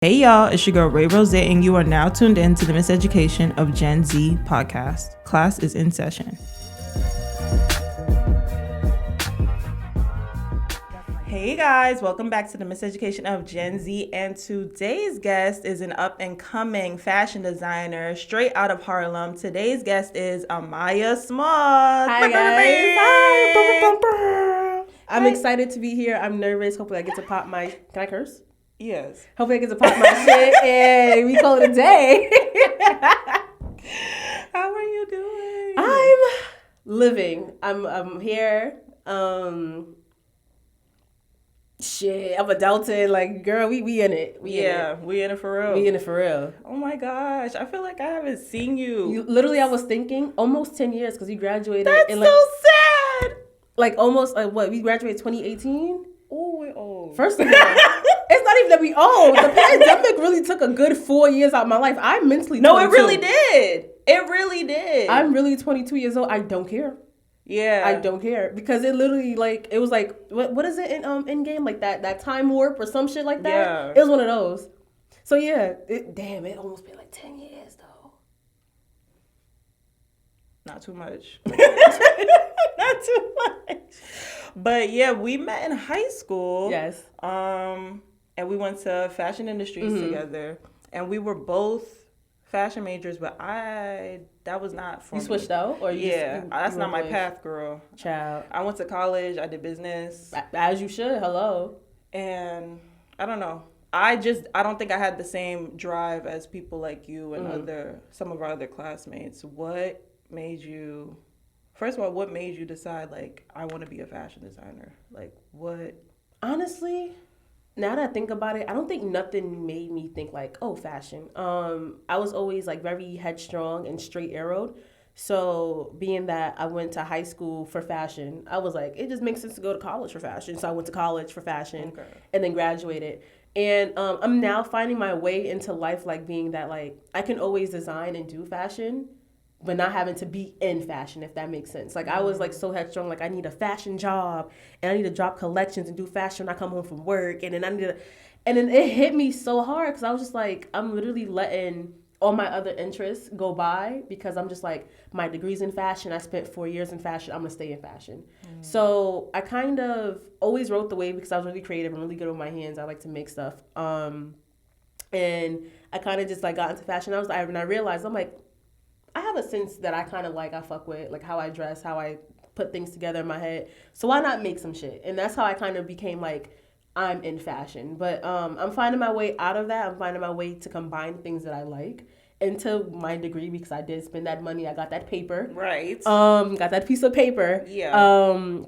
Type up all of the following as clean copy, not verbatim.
Hey y'all, it's your girl Rai Rozay, and you are now tuned in to the Miseducation of Gen Z podcast. Class is in session. Hey guys, welcome back to the Miseducation of Gen Z, and today's guest is an up-and-coming fashion designer straight out of Harlem. Today's guest is Amiya Smalls. Hi guys. Hi. I'm excited to be here. I'm nervous. Hopefully I get to pop my... Can I curse? Yes. Hopefully I get to pop my shit and we call it a day. How are you doing? I'm living. I'm here. Shit, I'm adulting. Like, girl, we in it. We in it for real. We in it for real. Oh my gosh, I feel like I haven't seen you. Literally, I was thinking almost 10 years because you graduated. That's in like, so sad. Like almost what? We graduated 2018. Oh, we're old. First of all, it's not even that we old. The pandemic really took a good 4 years out of my life. I'm mentally 22. No, it really did. It really did. I'm really 22 years old. I don't care. Yeah, I don't care because it literally it was like what is it in game like that time warp or some shit like that. Yeah, it was one of those. So yeah, it almost been like 10 years though. Not too much. Not too much. But yeah, we met in high school. Yes. And we went to fashion industries together, and we were both fashion majors, but that was not for me. You switched out, or that's not my path, girl. Child. I went to college. I did business, as you should. Hello. And I don't know. I don't think I had the same drive as people like you and some of our other classmates. What made you? First of all, what made you decide, like, I want to be a fashion designer? Like, what? Honestly, now that I think about it, I don't think nothing made me think, like, oh, fashion. I was always, like, very headstrong and straight arrowed. So, being that I went to high school for fashion, I was like, it just makes sense to go to college for fashion. So, I went to college for fashion and then graduated. And I'm now finding my way into life, like, being that, like, I can always design and do fashion, but not having to be in fashion, if that makes sense. Like, I was, like, so headstrong, like, I need a fashion job, and I need to drop collections and do fashion when I come home from work, and then and then it hit me so hard, because I was just, like, I'm literally letting all my other interests go by, because I'm just, like, my degree's in fashion, I spent 4 years in fashion, I'm gonna stay in fashion. So, I kind of always wrote the way, because I was really creative and really good with my hands, I like to make stuff, and I kind of just, like, got into fashion, and I realized, I'm like, I have a sense that I kind of like, I fuck with, like, how I dress, how I put things together in my head. So why not make some shit? And that's how I kind of became, like, I'm in fashion. But I'm finding my way out of that. I'm finding my way to combine things that I like into my degree, because I did spend that money. I got that paper. Right. Got that piece of paper. Yeah.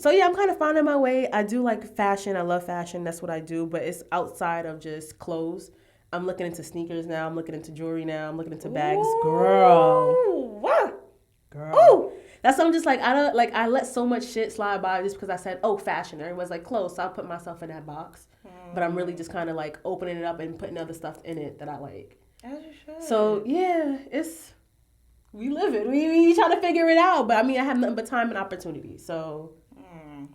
So, yeah, I'm kind of finding my way. I do like fashion. I love fashion. That's what I do. But it's outside of just clothes. I'm looking into sneakers now. I'm looking into jewelry now. I'm looking into bags. Ooh, Girl. what? Girl. Ooh. That's something just like, I let so much shit slide by just because I said, oh, fashion. Everyone's like clothes. So I put myself in that box. But I'm really just kind of like opening it up and putting other stuff in it that I like. As you should. So, yeah, we live it. We trying to figure it out. But I mean, I have nothing but time and opportunity. So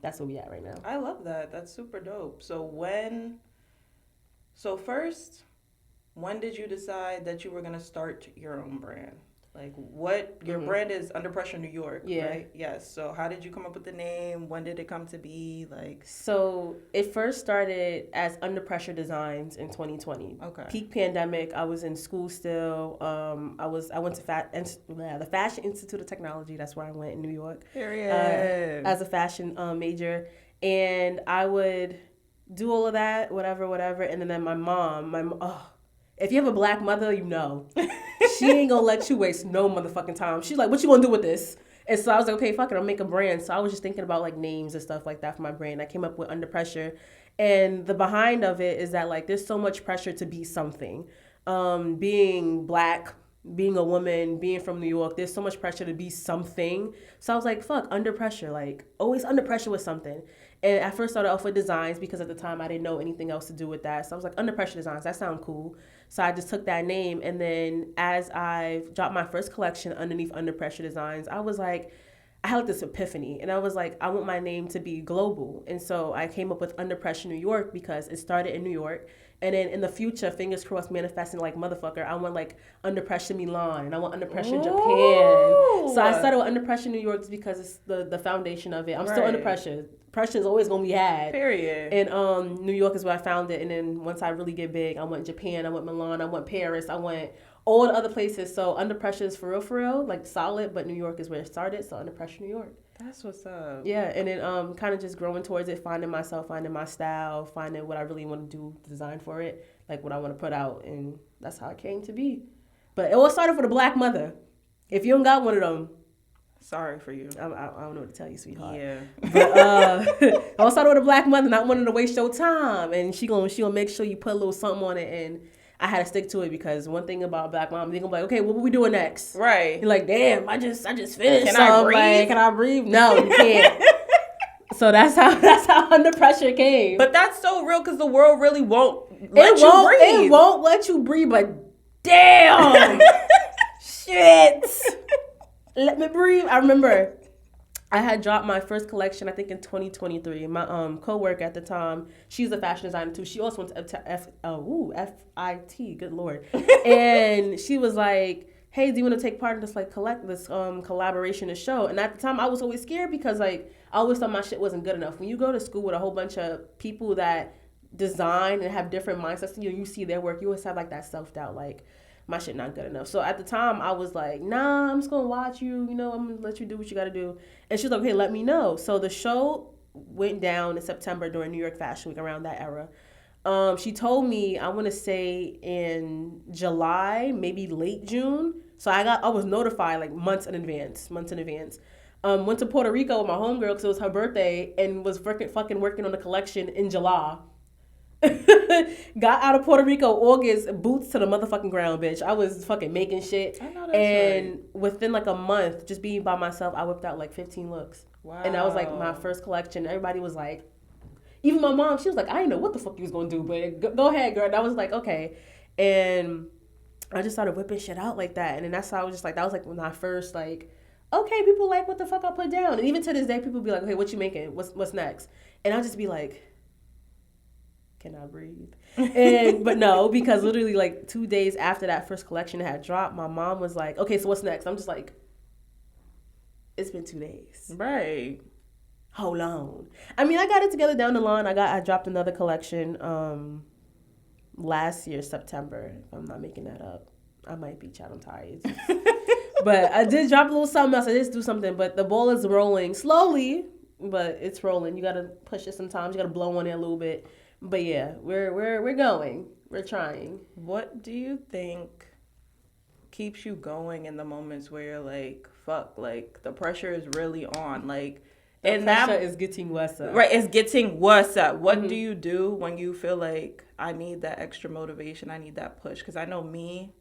that's where we at right now. I love that. That's super dope. First, when did you decide that you were going to start your own brand? Like, what, your brand is Under Pressure New York, right? Yes. So how did you come up with the name? When did it come to be? Like, so it first started as Under Pressure Designs in 2020. Okay. Peak pandemic. I was in school still. I went to the Fashion Institute of Technology. That's where I went in New York. Period. As a fashion major, and I would do all of that, whatever, and then my mom. If you have a black mother, you know. She ain't gonna let you waste no motherfucking time. She's like, what you gonna do with this? And so I was like, okay, fuck it, I'll make a brand. So I was just thinking about, like, names and stuff like that for my brand. I came up with Under Pressure. And the behind of it is that, like, there's so much pressure to be something. Being black, being a woman, being from New York, there's so much pressure to be something. So I was like, fuck, under pressure. Like, always under pressure with something. And I first started off with designs because at the time I didn't know anything else to do with that. So I was like, Under Pressure Designs, that sounds cool. So I just took that name. And then as I dropped my first collection underneath Under Pressure Designs, I was like, I had like this epiphany. And I was like, I want my name to be global. And so I came up with Under Pressure New York because it started in New York. And then in the future, fingers crossed, manifesting like motherfucker, I want like Under Pressure Milan and I want Under Pressure Japan. So I started with Under Pressure New York just because it's the foundation of it. I'm still under pressure. Pressure is always gonna be had. Period. And New York is where I found it. And then once I really get big, I went Japan, I went Milan, I went Paris, I went all the other places. So Under Pressure is for real, like solid. But New York is where it started. So Under Pressure New York. That's what's up. Yeah, and then kind of just growing towards it, finding myself, finding my style, finding what I really want to do, design for it, like what I want to put out, and that's how it came to be. But it all started with a black mother. If you don't got one of them, sorry for you. I don't know what to tell you, sweetheart. Yeah. But it all started with a black mother, not wanting to waste your time, and she gonna make sure you put a little something on it, and I had to stick to it because one thing about black mom, they're gonna be like, okay, what we doing next? Right. You're like, damn, I just finished. Can I breathe? Like, can I breathe? No, you can't. So that's how Under Pressure came. But that's so real because the world really won't let you breathe. It won't let you breathe, but damn, shit. Let me breathe. I remember I had dropped my first collection, I think in 2023. My co-worker at the time, she's a fashion designer too. She also went to FIT, good Lord. And she was like, hey, do you want to take part in this collaboration and show? And at the time I was always scared because like I always thought my shit wasn't good enough. When you go to school with a whole bunch of people that design and have different mindsets than you see their work, you always have like that self-doubt, like my shit not good enough. So at the time I was like, nah, I'm just gonna watch you, I'm gonna let you do what you gotta do. And she's like, okay, let me know. So the show went down in September during New York Fashion Week, around that era. She told me, I want to say in July, maybe late June. So I was notified like months in advance. Went to Puerto Rico with my homegirl because it was her birthday and was fucking working on the collection in July. Got out of Puerto Rico August, boots to the motherfucking ground, bitch. I was fucking making shit. I know that's right. Within like a month, just being by myself, I whipped out like 15 looks. Wow. And that was like my first collection. Everybody was like, even my mom, she was like, I didn't know what the fuck you was gonna do, but go ahead, girl. And I was like, okay. And I just started whipping shit out like that. And then that's how I was just like, that was like when I first like, okay, people like what the fuck I put down. And even to this day, people be like, okay, what you making? What's next? And I'll just be like, can I breathe? But no, because literally like 2 days after that first collection had dropped, my mom was like, okay, so what's next? I'm just like, it's been 2 days. Right. Hold on. I mean, I got it together down the line. I dropped another collection last year, September. If I'm not making that up. I might be, child, I'm tired. But I did drop a little something else. I did do something, but the ball is rolling slowly, but it's rolling. You got to push it sometimes. You got to blow on it a little bit. But yeah, we're going. We're trying. What do you think keeps you going in the moments where you're like, fuck, like the pressure is really on, like, and pressure is getting worse up. Right, it's getting worse up. What do you do when you feel like I need that extra motivation, I need that push? Because I know me,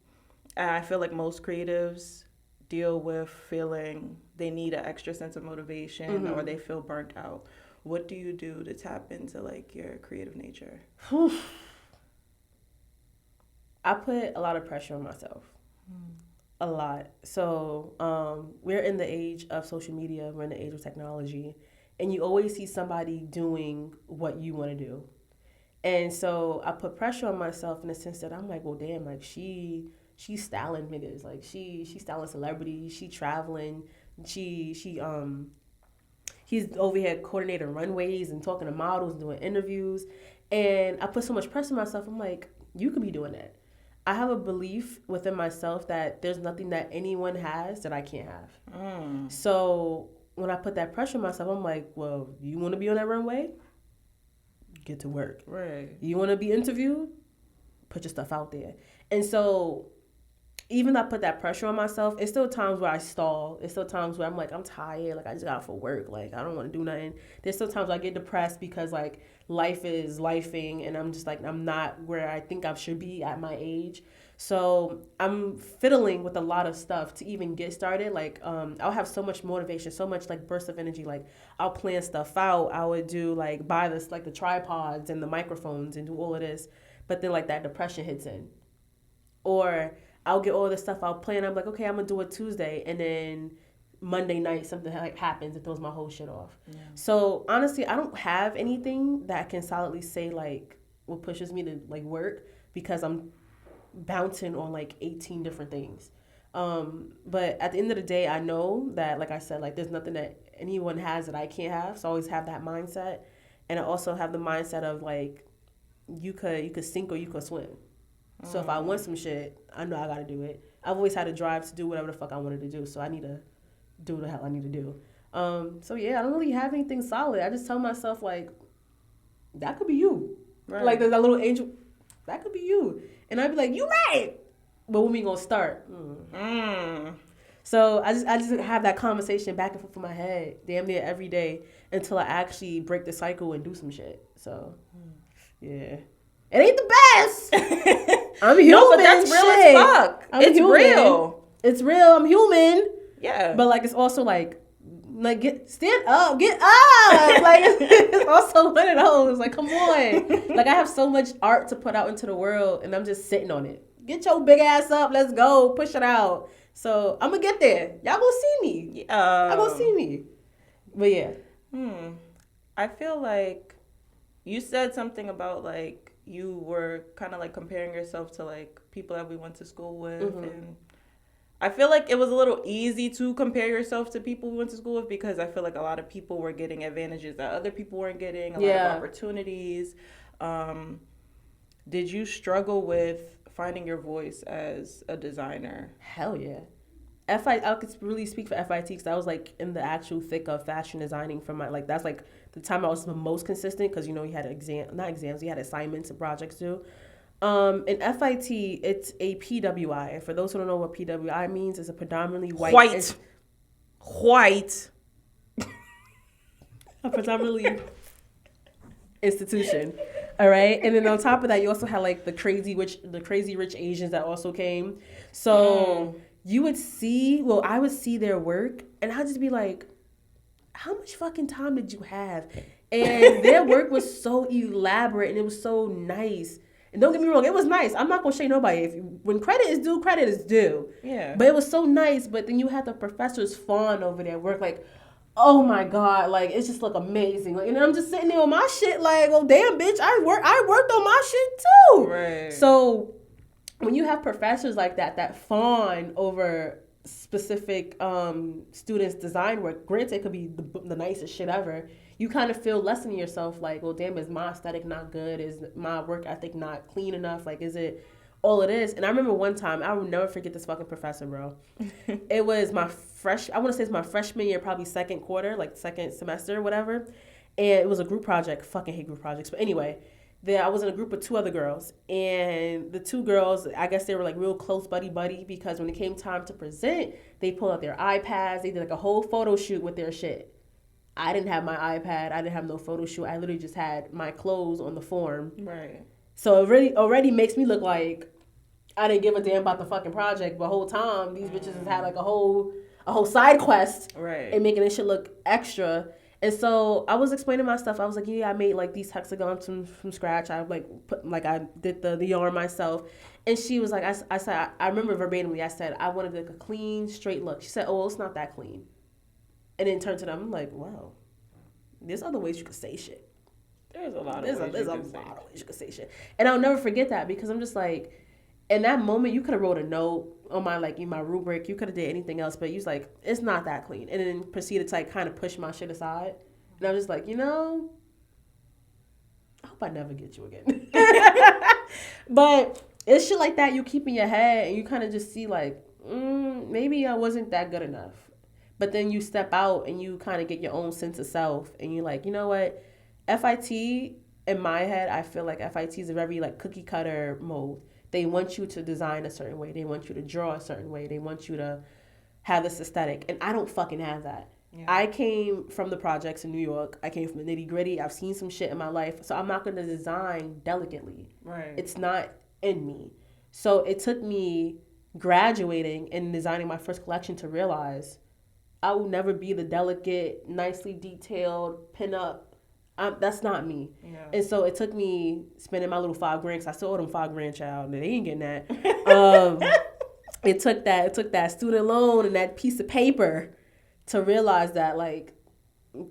and I feel like most creatives deal with feeling they need an extra sense of motivation or they feel burnt out. What do you do to tap into like your creative nature? I put a lot of pressure on myself. A lot. So we're in the age of social media. We're in the age of technology. And you always see somebody doing what you want to do. And so I put pressure on myself in the sense that I'm like, well, damn, like she's styling niggas. Like she's styling celebrities. She traveling. He's over here coordinating runways and talking to models and doing interviews. And I put so much pressure on myself. I'm like, you could be doing that. I have a belief within myself that there's nothing that anyone has that I can't have. So when I put that pressure on myself, I'm like, well, you want to be on that runway? Get to work. Right. You want to be interviewed? Put your stuff out there. And so even though I put that pressure on myself, it's still times where I stall. It's still times where I'm like, I'm tired. Like, I just got off for work. Like, I don't want to do nothing. There's still times where I get depressed because, like, life is lifing. And I'm just, like, I'm not where I think I should be at my age. So I'm fiddling with a lot of stuff to even get started. Like, I'll have so much motivation, so much, like, burst of energy. Like, I'll plan stuff out. I would do, like, buy this, like, the tripods and the microphones and do all of this. But then, like, that depression hits in. Or I'll get all this stuff, I'll plan, I'm like, okay, I'm going to do it Tuesday, and then Monday night something like happens, it throws my whole shit off. Yeah. So honestly, I don't have anything that can solidly say like, what pushes me to like work, because I'm bouncing on like 18 different things. But at the end of the day, I know that, like I said, like there's nothing that anyone has that I can't have. So I always have that mindset. And I also have the mindset of like, you could sink or you could swim. So if I want some shit, I know I gotta do it. I've always had a drive to do whatever the fuck I wanted to do. So I need to do what the hell I need to do. So yeah, I don't really have anything solid. I just tell myself like, that could be you. Right. Like there's that little angel, that could be you. And I'd be like, you right. But when we gonna start? So I just have that conversation back and forth in my head, damn near every day, until I actually break the cycle and do some shit. So yeah, it ain't the best. I'm human. No, but that's real as fuck. It's human. Real. It's real. I'm human. Yeah. But like, it's also like stand up, get up. Like it's also one of those. Like, come on. Like I have so much art to put out into the world, and I'm just sitting on it. Get your big ass up. Let's go. Push it out. So I'm gonna get there. Y'all gonna see me. Y'all gonna see me. But yeah. I feel like you said something about like you were kind of like comparing yourself to like people that we went to school with, and I feel like it was a little easy to compare yourself to people we went to school with, because I feel like a lot of people were getting advantages that other people weren't getting, a lot of opportunities. Did you struggle with finding your voice as a designer? Hell yeah. I could really speak for FIT, because I was like in the actual thick of fashion designing for my, like that's like the time I was the most consistent, because you know you had you had assignments and projects too. In FIT, it's a PWI. And for those who don't know what PWI means, it's a predominantly white. A predominantly institution. All right. And then on top of that, you also had like the crazy rich Asians that also came. So I would see their work, and I'd just be like, how much fucking time did you have? And their work was so elaborate, and it was so nice. And don't get me wrong, it was nice. I'm not going to shade nobody. When credit is due, credit is due. Yeah. But it was so nice. But then you had the professors fawn over their work, like, oh my God, like, it's just, like, amazing. Like, and I'm just sitting there on my shit, like, oh, damn, bitch, I worked on my shit, too. Right. So when you have professors like that fawn over specific students' design work, granted, it could be the nicest shit ever, you kind of feel less than yourself, like, well, damn, is my aesthetic not good? Is my work ethic not clean enough? Like, is it all it is? And I remember one time, I will never forget this fucking professor, bro. It was I want to say it's my freshman year, probably second quarter, like second semester or whatever. And it was a group project. Fucking hate group projects. But anyway, I was in a group of 2 other girls. And the 2 girls, I guess they were like real close buddy, because when it came time to present, they pulled out their iPads. They did like a whole photo shoot with their shit. I didn't have my iPad. I didn't have no photo shoot. I literally just had my clothes on the form. Right. So it already makes me look like I didn't give a damn about the fucking project. But the whole time, these bitches has had like a whole side quest. Right. And making this shit look extra. And so I was explaining my stuff. I was like, yeah, I made like these hexagons from scratch. I I did the yarn myself. And she was like, I said, I remember verbatimly, I said, I wanted like a clean, straight look. She said, oh, well, it's not that clean. And then turned to them, I'm like, wow, there's other ways you could say shit. There's a lot of ways you could say shit. And I'll never forget that, because I'm just like, in that moment, you could have wrote a note on my, like, in my rubric. You could have did anything else, but you was like, it's not that clean. And then proceeded to, like, kind of push my shit aside. And I was just like, I hope I never get you again. But it's shit like that you keep in your head, and you kind of just see, like, maybe I wasn't that good enough. But then you step out and you kind of get your own sense of self, and you're like, you know what? FIT, in my head, I feel like FIT is a very like cookie cutter mode. They want you to design a certain way. They want you to draw a certain way. They want you to have this aesthetic. And I don't fucking have that. Yeah. I came from the projects in New York. I came from the nitty gritty. I've seen some shit in my life. So I'm not going to design delicately. Right. It's not in me. So it took me graduating and designing my first collection to realize I will never be the delicate, nicely detailed, pin-up. That's not me. Yeah. And so it took me spending my little $5,000, because I still owe them $5,000, child. They ain't getting that. It took that student loan and that piece of paper to realize that, like,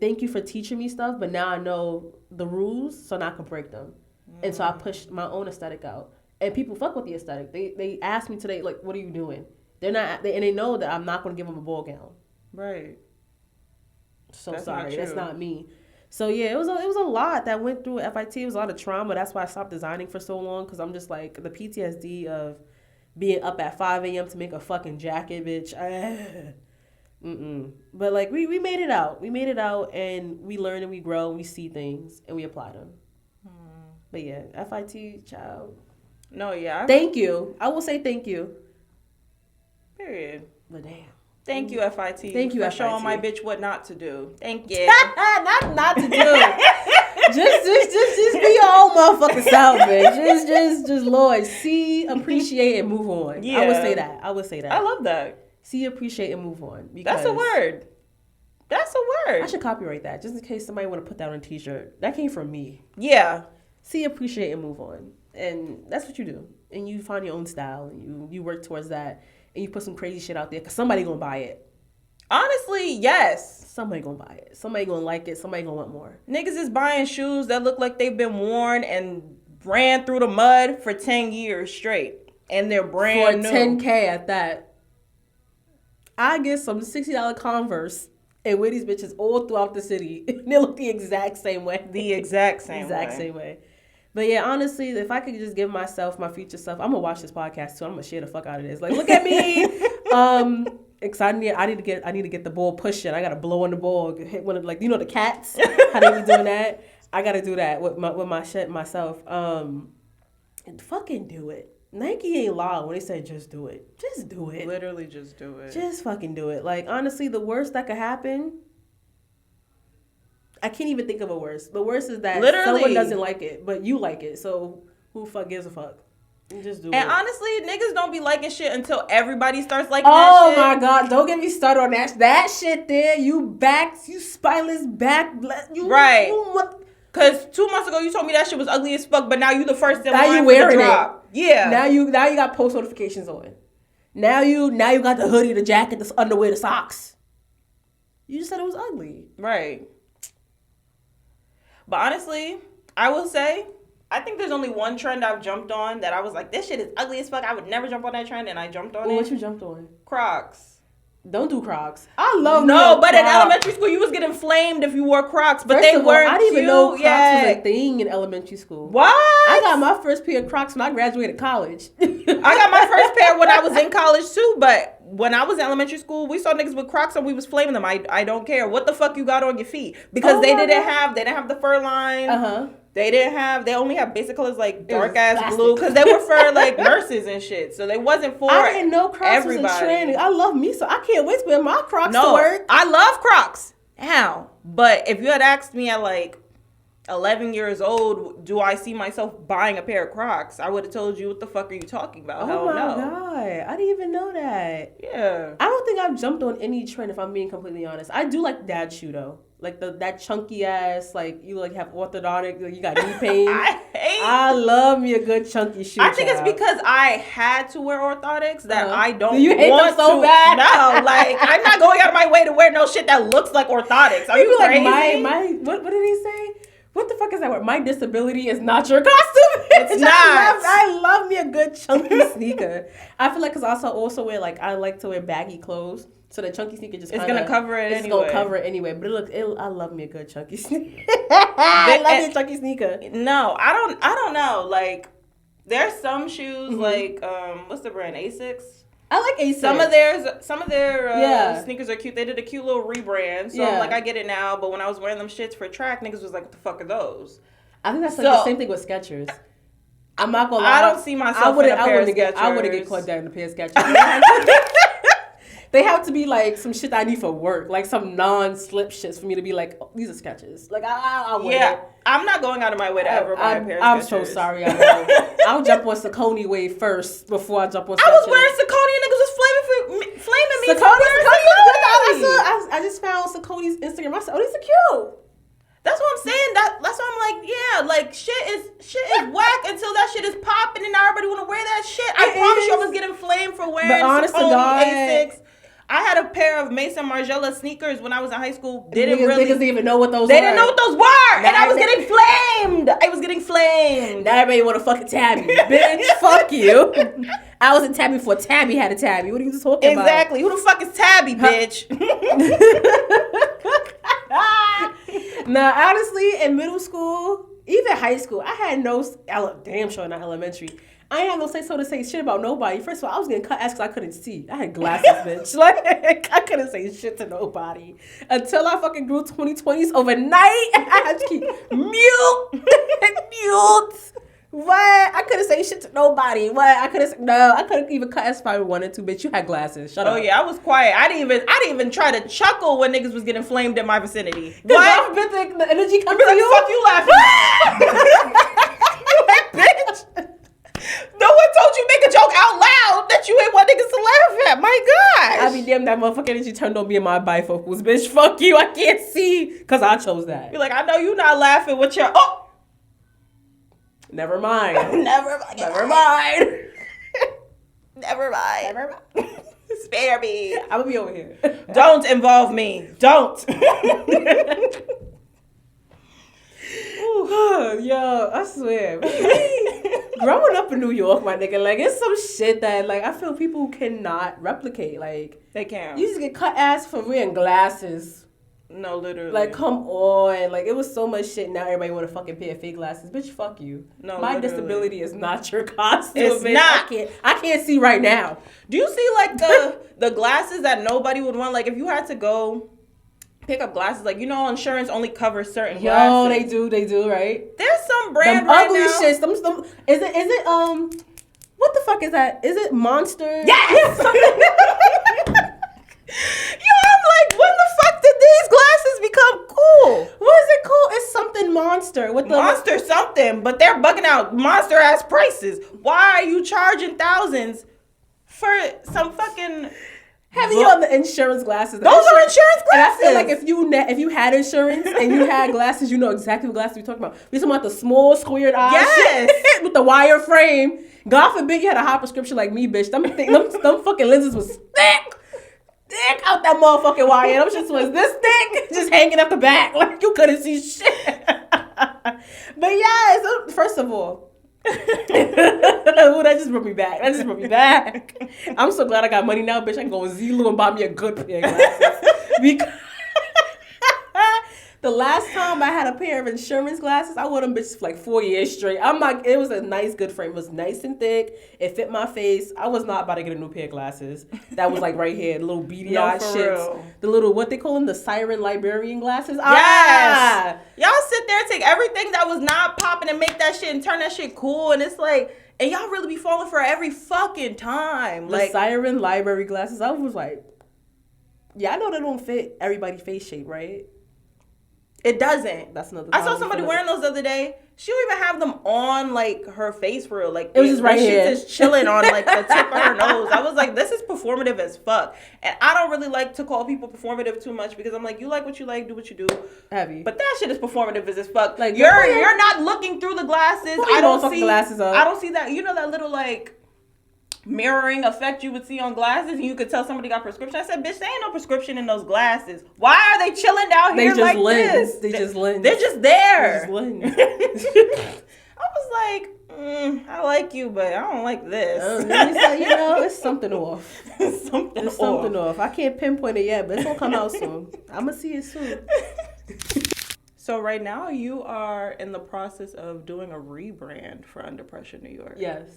thank you for teaching me stuff, but now I know the rules, so now I can break them. And so I pushed my own aesthetic out. And people fuck with the aesthetic. They asked me today, like, what are you doing? And they know that I'm not going to give them a ball gown. Right. So that's not me. So yeah, it was a lot that went through FIT. It was a lot of trauma. That's why I stopped designing for so long, because I'm just like, the PTSD of being up at 5 a.m. to make a fucking jacket, bitch. But like we made it out. We made it out, and we learn and we grow and we see things and we apply them. But yeah, FIT, child. No, yeah. Thank you. I will say thank you. Period. But damn. Thank you, FIT. Thank you, for FIT. showing my bitch what not to do. Thank you. not to do. just be your own motherfucking self, bitch. Just Lord, see, appreciate, and move on. Yeah. I would say that. I love that. See, appreciate, and move on. That's a word. I should copyright that, just in case somebody want to put that on a t-shirt. That came from me. Yeah. See, appreciate, and move on. And that's what you do. And you find your own style, and you work towards that. And you put some crazy shit out there, because somebody gonna buy it. Honestly, yes. Somebody gonna buy it. Somebody gonna like it. Somebody gonna want more. Niggas is buying shoes that look like they've been worn and ran through the mud for 10 years straight. And they're brand new. For $10K at that. I get some $60 Converse and wear these bitches all throughout the city. And they look the exact same way. The exact same way. But yeah, honestly, if I could just give myself, my future self, I'm gonna watch this podcast too. I'm gonna share the fuck out of this. Like, look at me. Excited. I need to get the ball pushing. I gotta blow on the ball. Hit one of, like, you know, the cats. How they be doing that? I gotta do that with my shit myself. And fucking do it. Nike ain't lying when they say just do it. Just do it. Literally just do it. Just fucking do it. Like, honestly, the worst that could happen, I can't even think of a worst. The worst is that someone doesn't like it, but you like it. So who fuck gives a fuck? Just do it. And honestly, niggas don't be liking shit until everybody starts liking that shit. Oh my God, don't get me started on that. That shit there, you spineless back. Right. Because 2 months ago you told me that shit was ugly as fuck, but now you the first in line you for wearing the drop. it. Yeah. Now you got post notifications on. Now you got the hoodie, the jacket, the underwear, the socks. You just said it was ugly. Right. But honestly, I will say, I think there's only one trend I've jumped on that I was like, this shit is ugly as fuck. I would never jump on that trend, and I jumped on it. What you jumped on? Crocs. Don't do Crocs. I love but Crocs. in elementary school, you was getting flamed if you wore Crocs, but First they weren't. I didn't even know Crocs was a thing in elementary school. What? I got my first pair of Crocs when I graduated college. I got my first pair when I was in college too, but when I was in elementary school, we saw niggas with Crocs and we was flaming them. I don't care what the fuck you got on your feet, because they didn't have the fur line. They only have basic colors like dark ass blue, because they were for like nurses and shit. So they wasn't for I didn't know Crocs everybody. was a trend. I love me, so I can't wait to wear my Crocs to work. I love Crocs. How? But if you had asked me at like 11 years old, do I see myself buying a pair of Crocs? I would have told you, what the fuck are you talking about? Oh my God. I didn't even know that. Yeah. I don't think I've jumped on any trend, if I'm being completely honest. I do like dad shoe though. Like that chunky ass, like you like have orthodontic, like you got knee pain. I love me a good chunky shoe. I think it's because I had to wear orthotics that I don't you hate want them so bad? No, like I'm not going out of my way to wear no shit that looks like orthotics. Are you crazy? Like what did he say? What the fuck is that word? My disability is not your costume. It's not. I love me a good chunky sneaker. I feel like because I also wear, like, I like to wear baggy clothes. So the chunky sneaker just it's gonna cover it anyway. It's gonna cover it anyway. But I love me a good chunky sneaker. I love me a chunky sneaker. No, I don't know. Like, there's some shoes like what's the brand? Asics. I like Asics. Some of their sneakers are cute. They did a cute little rebrand. So I'm like, I get it now. But when I was wearing them shits for track, niggas was like, what the fuck are those? I think that's like the same thing with Skechers. I'm not gonna lie. I don't see myself in a pair of Skechers. I wouldn't get caught down in a pair of Skechers. They have to be like some shit I need for work, like some non-slip shits for me to be like, oh, these are Skechers. Like I wouldn't. I'm not going out of my way to ever buy a pair of Skechers. I'm so sorry. I know. I'll jump on Saucony wave first before I jump on Skechers. I was wearing Saucony and niggas was flaming me. Saucony. I just found Saucony's Instagram. I said, oh, these are cute. That's what I'm saying. That's why I'm like, yeah, like shit is whack until that shit is popping and now everybody want to wear that shit. I promise you, I was getting flamed for wearing Saucony Asics. I had a pair of Mason Margiela sneakers when I was in high school. Niggas didn't even know what those were. They didn't know what those were. And I was getting flamed. Now everybody want a fucking tabby. Bitch, fuck you. I was a tabby before Tabby had a tabby. What are you talking about? Exactly. Who the fuck is Tabby, bitch? Nah, honestly, in middle school, even high school, I had no, damn sure not elementary. I ain't have no say-so to say shit about nobody. First of all, I was getting cut ass because I couldn't see. I had glasses, bitch. Like, I couldn't say shit to nobody. Until I fucking grew 2020s overnight, I had to keep mute. What? I couldn't say shit to nobody. What? I couldn't even cut ass if I wanted to, bitch. You had glasses. Shut up. Oh yeah, I was quiet. I didn't even try to chuckle when niggas was getting flamed in my vicinity. What? The energy comes to you? Fuck you laughing. Like, bitch. No one told you make a joke out loud that you ain't want niggas to laugh at. My gosh. I be damn that motherfucking energy turned on me and my bifocals. Bitch, fuck you. I can't see because I chose that. You're like, I know you not laughing with your, Never mind. Never mind. Spare me. I'm gonna be over here. Don't involve me. Don't. Yo, I swear. Growing up in New York, my nigga, like, it's some shit that, like, I feel people cannot replicate. Like, they can't. You just get cut ass for wearing glasses. No, literally. Like, come on. Like, it was so much shit. Now everybody want a fucking pair of fake glasses. Bitch, fuck you. No, my literally. disability is not your costume. It's bitch. not. I can't see right now. Do you see, like, the glasses that nobody would want? Like, if you had to go pick up glasses, like, you know, insurance only covers certain glasses. They do, right? There's some brand them right ugly now. shit. Some, is it what the fuck is that? Is it Monster? Yes! Yo, I'm like, when the fuck did these glasses become cool? What is it called? It's something Monster. With the Monster something, but they're bugging out monster ass prices. Why are you charging thousands for some fucking heavy on the insurance glasses? Those are insurance glasses. And I feel like if you had insurance and you had glasses, you know exactly what glasses we're talking about. We're talking about the small squared eyes. Yes. With the wire frame. God forbid you had a high prescription like me, bitch. Them fucking lenses was thick out that motherfucking wire. And them shits was this thick, just hanging up the back. Like you couldn't see shit. But yeah, so first of all, ooh, that just brought me back. I'm so glad I got money now, bitch. I can go to Zulu and buy me a good pair of glasses. Because the last time I had a pair of insurance glasses, I wore them bitches for like 4 years straight. It was a nice, good frame. It was nice and thick. It fit my face. I was not about to get a new pair of glasses. That was like right here, the little beady eyed shits. Real. The little, what they call them, the siren librarian glasses. Yes. Y'all sit there and take everything that was not popping and make that shit and turn that shit cool. And it's like, and y'all really be falling for it every fucking time. The siren library glasses. I was like, yeah, I know they don't fit everybody's face shape, right? It doesn't. That's another. I saw somebody wearing those the other day. She don't even have them on like her face for real. Like it was just right here, just chilling on like the tip of her nose. I was like, this is performative as fuck. And I don't really like to call people performative too much because I'm like, you like what you like, do what you do. Heavy. But that shit is performative as fuck. Like you're not looking through the glasses. I don't see glasses up. I don't see that. You know that little like mirroring effect you would see on glasses, and you could tell somebody got prescription. I said, bitch, there ain't no prescription in those glasses. Why are they chilling down here like this? They just lens. They're just there. They just lens. I was like, I like you, but I don't like this. It's something off. It's something off. I can't pinpoint it yet, but it's gonna come out soon. I'm gonna see it soon. So right now you are in the process of doing a rebrand for Under Pressure New York. Yes.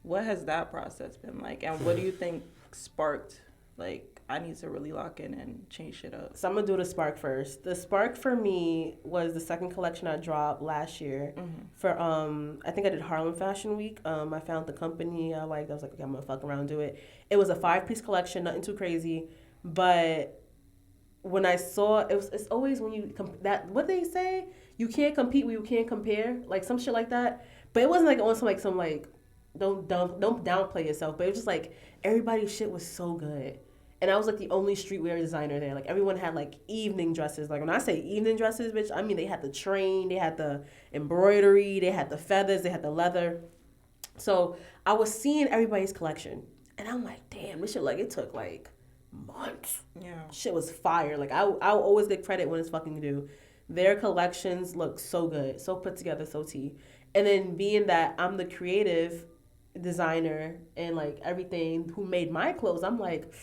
What has that process been like? And what do you think sparked, like, I need to really lock in and change shit up? So I'm going to do the spark first. The spark for me was the second collection I dropped last year. Mm-hmm. For, I think I did Harlem Fashion Week. I found the company I liked. I was like, okay, I'm going to fuck around and do it. It was a 5-piece collection, nothing too crazy. But when I saw, it's always when you, what they say? You can't compete when you can't compare. Like some shit like that. But it wasn't like on some like, don't downplay yourself, but it was just like everybody's shit was so good, and I was like the only streetwear designer there. Like everyone had like evening dresses. Like when I say evening dresses, bitch, I mean they had the train, they had the embroidery, they had the feathers, they had the leather. So I was seeing everybody's collection, and I'm like, damn, this shit like it took like months. Yeah. Shit was fire. Like, I'll always get credit when it's fucking due. Their collections look so good, so put together, so tea. And then being that I'm the creative designer and like everything who made my clothes, I'm like,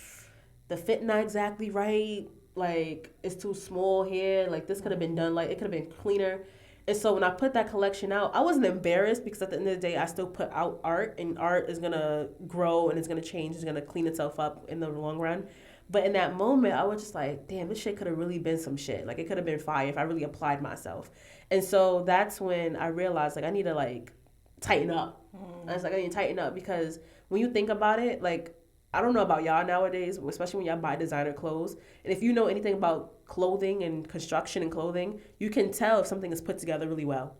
the fit not exactly right. Like, it's too small here. Like, this could have been done. Like, it could have been cleaner. And so when I put that collection out, I wasn't embarrassed because at the end of the day, I still put out art, and art is going to grow and it's going to change. It's going to clean itself up in the long run. But in that moment, I was just like, damn, this shit could have really been some shit. Like, it could have been fire if I really applied myself. And so that's when I realized, like, I need to, like, tighten up. I was like, I need to tighten up because when you think about it, like, I don't know about y'all nowadays, especially when y'all buy designer clothes. And if you know anything about clothing and construction and clothing, you can tell if something is put together really well.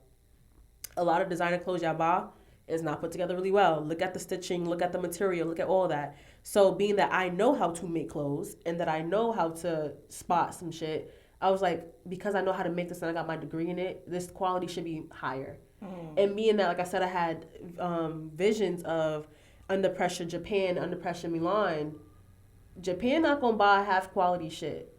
A lot of designer clothes y'all buy is not put together really well. Look at the stitching, look at the material, look at all that. So being that I know how to make clothes and that I know how to spot some shit, I was like, because I know how to make this and I got my degree in it, this quality should be higher. And being that, like I said, I had visions of Under Pressure Japan, Under Pressure Milan. Japan not gonna buy half quality shit.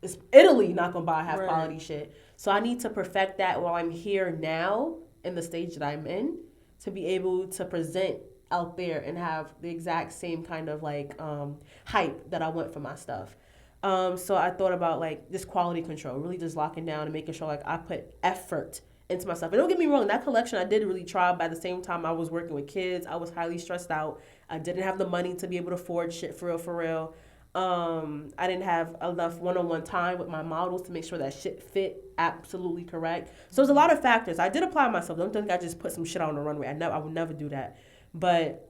It's Italy not gonna buy half quality shit. So I need to perfect that while I'm here now in the stage that I'm in to be able to present out there and have the exact same kind of like hype that I want for my stuff. So I thought about like this quality control, really just locking down and making sure like I put effort into myself. And don't get me wrong, that collection I did really try, but at the same time I was working with kids. I was highly stressed out. I didn't have the money to be able to afford shit for real. I didn't have enough one-on-one time with my models to make sure that shit fit absolutely correct. So there's a lot of factors. I did apply myself. Don't think I just put some shit out on the runway. I would never do that. But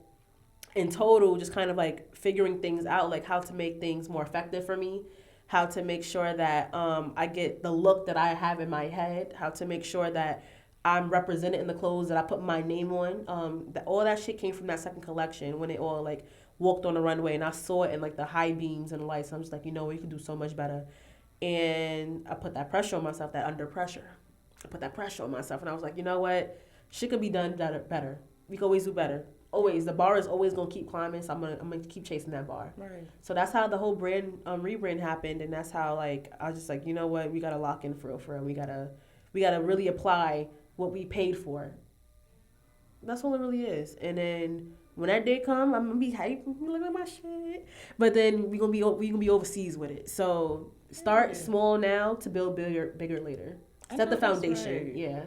in total, just kind of like figuring things out, like how to make things more effective for me, how to make sure that I get the look that I have in my head, how to make sure that I'm represented in the clothes that I put my name on. All that shit came from that second collection when it all like walked on the runway and I saw it in like the high beams and lights. I'm just like, you know, we can do so much better. And I put that pressure on myself, that under pressure. I put that pressure on myself and I was like, you know what? Shit could be done better. We can always do better. Always. The bar is always gonna keep climbing, so I'm gonna keep chasing that bar. Right. So that's how the whole brand rebrand happened, and that's how like I was just like, you know what, we gotta lock in for real. We gotta really apply what we paid for. That's all it really is. And then when that day come, I'm gonna be hyped. Look at my shit. But then we gonna be overseas with it. So start small now to build bigger later. Set the foundation. Right. Yeah.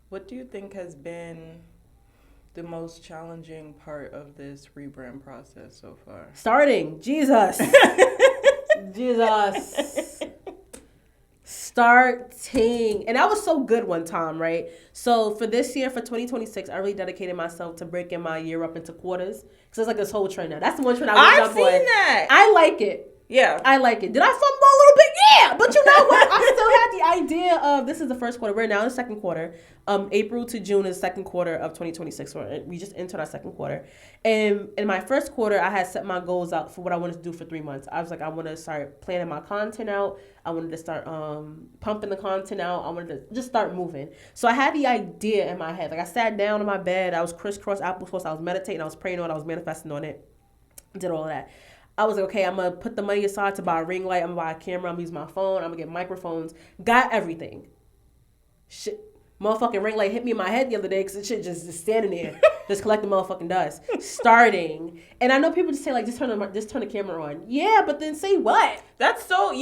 What do you think has been the most challenging part of this rebrand process so far? Starting. Jesus. Starting. And I was so good one time, right? So for this year, for 2026, I really dedicated myself to breaking my year up into quarters. Because it's like this whole trend now. That's the one trend I would jump on. I've seen that. I like it. Yeah. I like it. Did I fumble a little bit? Yeah. But you know what? I still had the idea of, this is the first quarter. We're now in the second quarter. April to June is the second quarter of 2026. So we just entered our second quarter. And in my first quarter, I had set my goals out for what I wanted to do for 3 months. I was like, I want to start planning my content out. I wanted to start pumping the content out. I wanted to just start moving. So I had the idea in my head. Like I sat down in my bed. I was crisscross applesauce. I was meditating. I was praying on it. I was manifesting on it. Did all of that. I was like, okay, I'm going to put the money aside to buy a ring light. I'm going to buy a camera. I'm going to use my phone. I'm going to get microphones. Got everything. Shit. Motherfucking ring light hit me in my head the other day because the shit just standing there, just collecting motherfucking dust. Starting. And I know people just say, like, just turn the camera on. Yeah, but then say what? That's so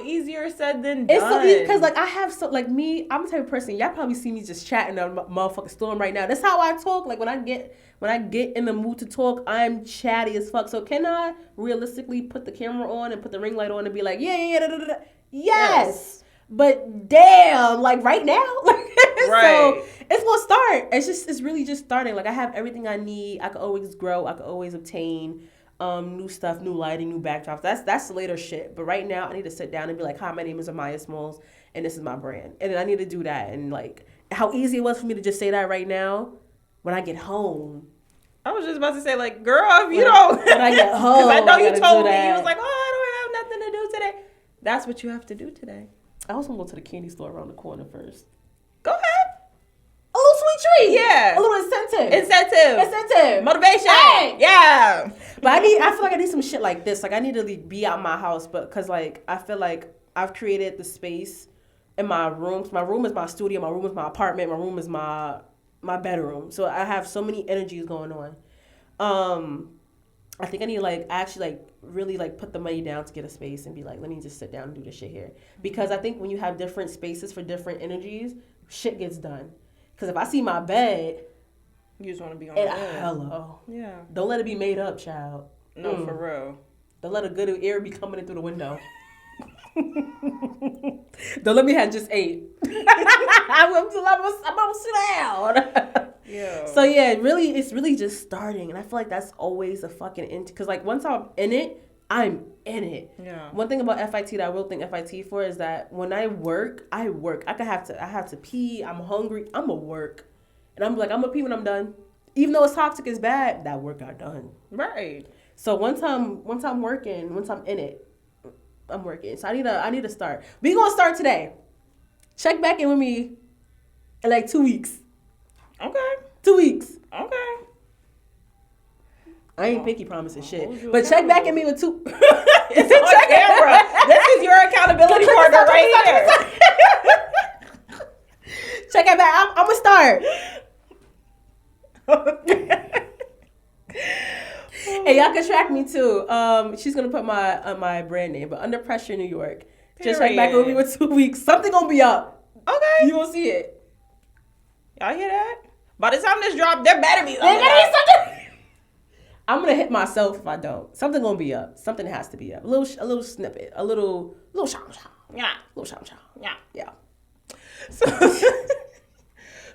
easier said than done. It's so easy because, like, I have me, I'm the type of person, y'all probably see me just chatting on motherfucking storm right now. That's how I talk. Like, when I get in the mood to talk, I'm chatty as fuck. So can I realistically put the camera on and put the ring light on and be like, yeah. Yes. But damn, like right now, right. So it's gonna start. It's really just starting. Like I have everything I need. I could always grow. I could always obtain new stuff, new lighting, new backdrops. That's later shit. But right now, I need to sit down and be like, hi, my name is Amiya Smalls, and this is my brand. And then I need to do that. And like how easy it was for me to just say that right now when I get home. I was just about to say, like, girl, if you don't, when I get home, because I know you told me, you was like, oh, I don't have nothing to do today. That's what you have to do today. I was gonna go to the candy store around the corner first. Go ahead. A little sweet treat. Yeah. A little incentive. Motivation. Hey. Yeah. But I feel like I need some shit like this. Like I need to be out my house, but because like I feel like I've created the space in my rooms. My room is my studio. My room is my apartment. My room is my bedroom. So I have so many energies going on. I think I need to like actually like really like put the money down to get a space and be like, let me just sit down and do this shit here. Because I think when you have different spaces for different energies, shit gets done. Because if I see my bed, you just want to be on the bed. Hello. Yeah. Don't let it be made up, child. No, for real. Don't let a good air be coming in through the window. Don't let me have just 8. I'm gonna sit down. Yeah. So yeah, it's really just starting, and I feel like that's always a fucking because like once I'm in it, I'm in it. Yeah. One thing about FIT that I will thank FIT for is that when I work. I have to pee. I'm hungry. I'm gonna work, and I'm like I'm gonna pee when I'm done. Even though it's toxic, it's bad. That work got done. Right. So once I'm working, once I'm in it, I'm working. So I need to start. We gonna start today. Check back in with me in like 2 weeks. Okay. 2 weeks. Okay. I ain't pinky promising shit. But check back in me with 2. It's on camera. This is your accountability partner right here. Check it back. I'm gonna start. Hey, y'all can track me too. She's gonna put my brand name, but Under Pressure New York. Just check back with me with 2 weeks. Something gonna be up. Okay. You will see it. Y'all hear that? By the time this drop, there better be something. I'm gonna hit myself if I don't. Something gonna be up. Something has to be up. A little snippet. A little shop. Yeah. Little shop. Yeah.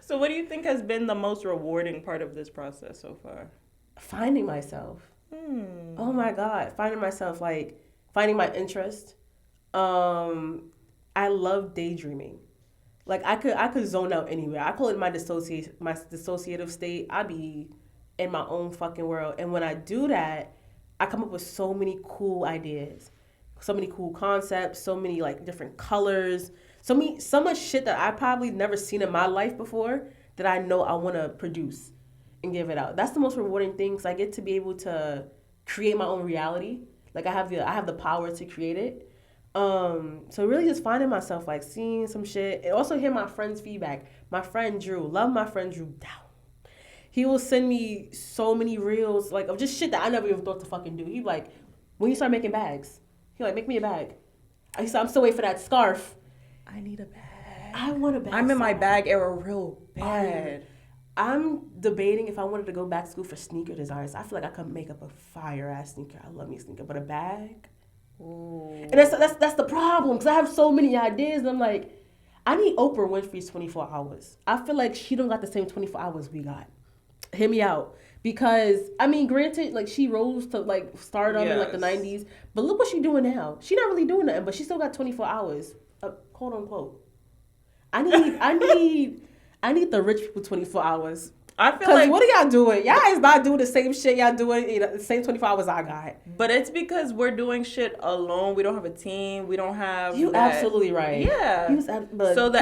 So what do you think has been the most rewarding part of this process so far? Finding myself. Oh my God. Finding myself, like finding my interest. I love daydreaming. Like I could zone out anywhere. I call it my dissociative state. I be in my own fucking world. And when I do that, I come up with so many cool ideas, so many cool concepts, so many like different colors, so much shit that I probably never seen in my life before that I know I want to produce and give it out. That's the most rewarding thing, because I get to be able to create my own reality. Like I have the power to create it. So really just finding myself, like seeing some shit, and also hear my friends' feedback. My friend Drew, love my friend Drew down. He will send me so many reels, like of just shit that I never even thought to fucking do. He be like, when you start making bags, he like, make me a bag. I said, I'm still waiting for that scarf. I need a bag. I want a bag. I'm in my bag era real bad. I'm debating if I wanted to go back to school for sneaker designs. I feel like I could make up a fire ass sneaker. I love me a sneaker, but a bag. Ooh. And that's the problem, because I have so many ideas, and I'm like, I need Oprah Winfrey's 24 hours. I feel like she don't got the same 24 hours we got. Hear me out. Because, I mean, granted, like, she rose to, like, stardom in, like, the 90s. But look what she doing now. She not really doing nothing, but she still got 24 hours, quote unquote. I need the rich people 24 hours. I feel like, what are y'all doing? Y'all is not doing the same shit y'all doing the same 24 hours I got. But it's because we're doing shit alone. We don't have a team. We don't have. You absolutely right. Yeah. But so the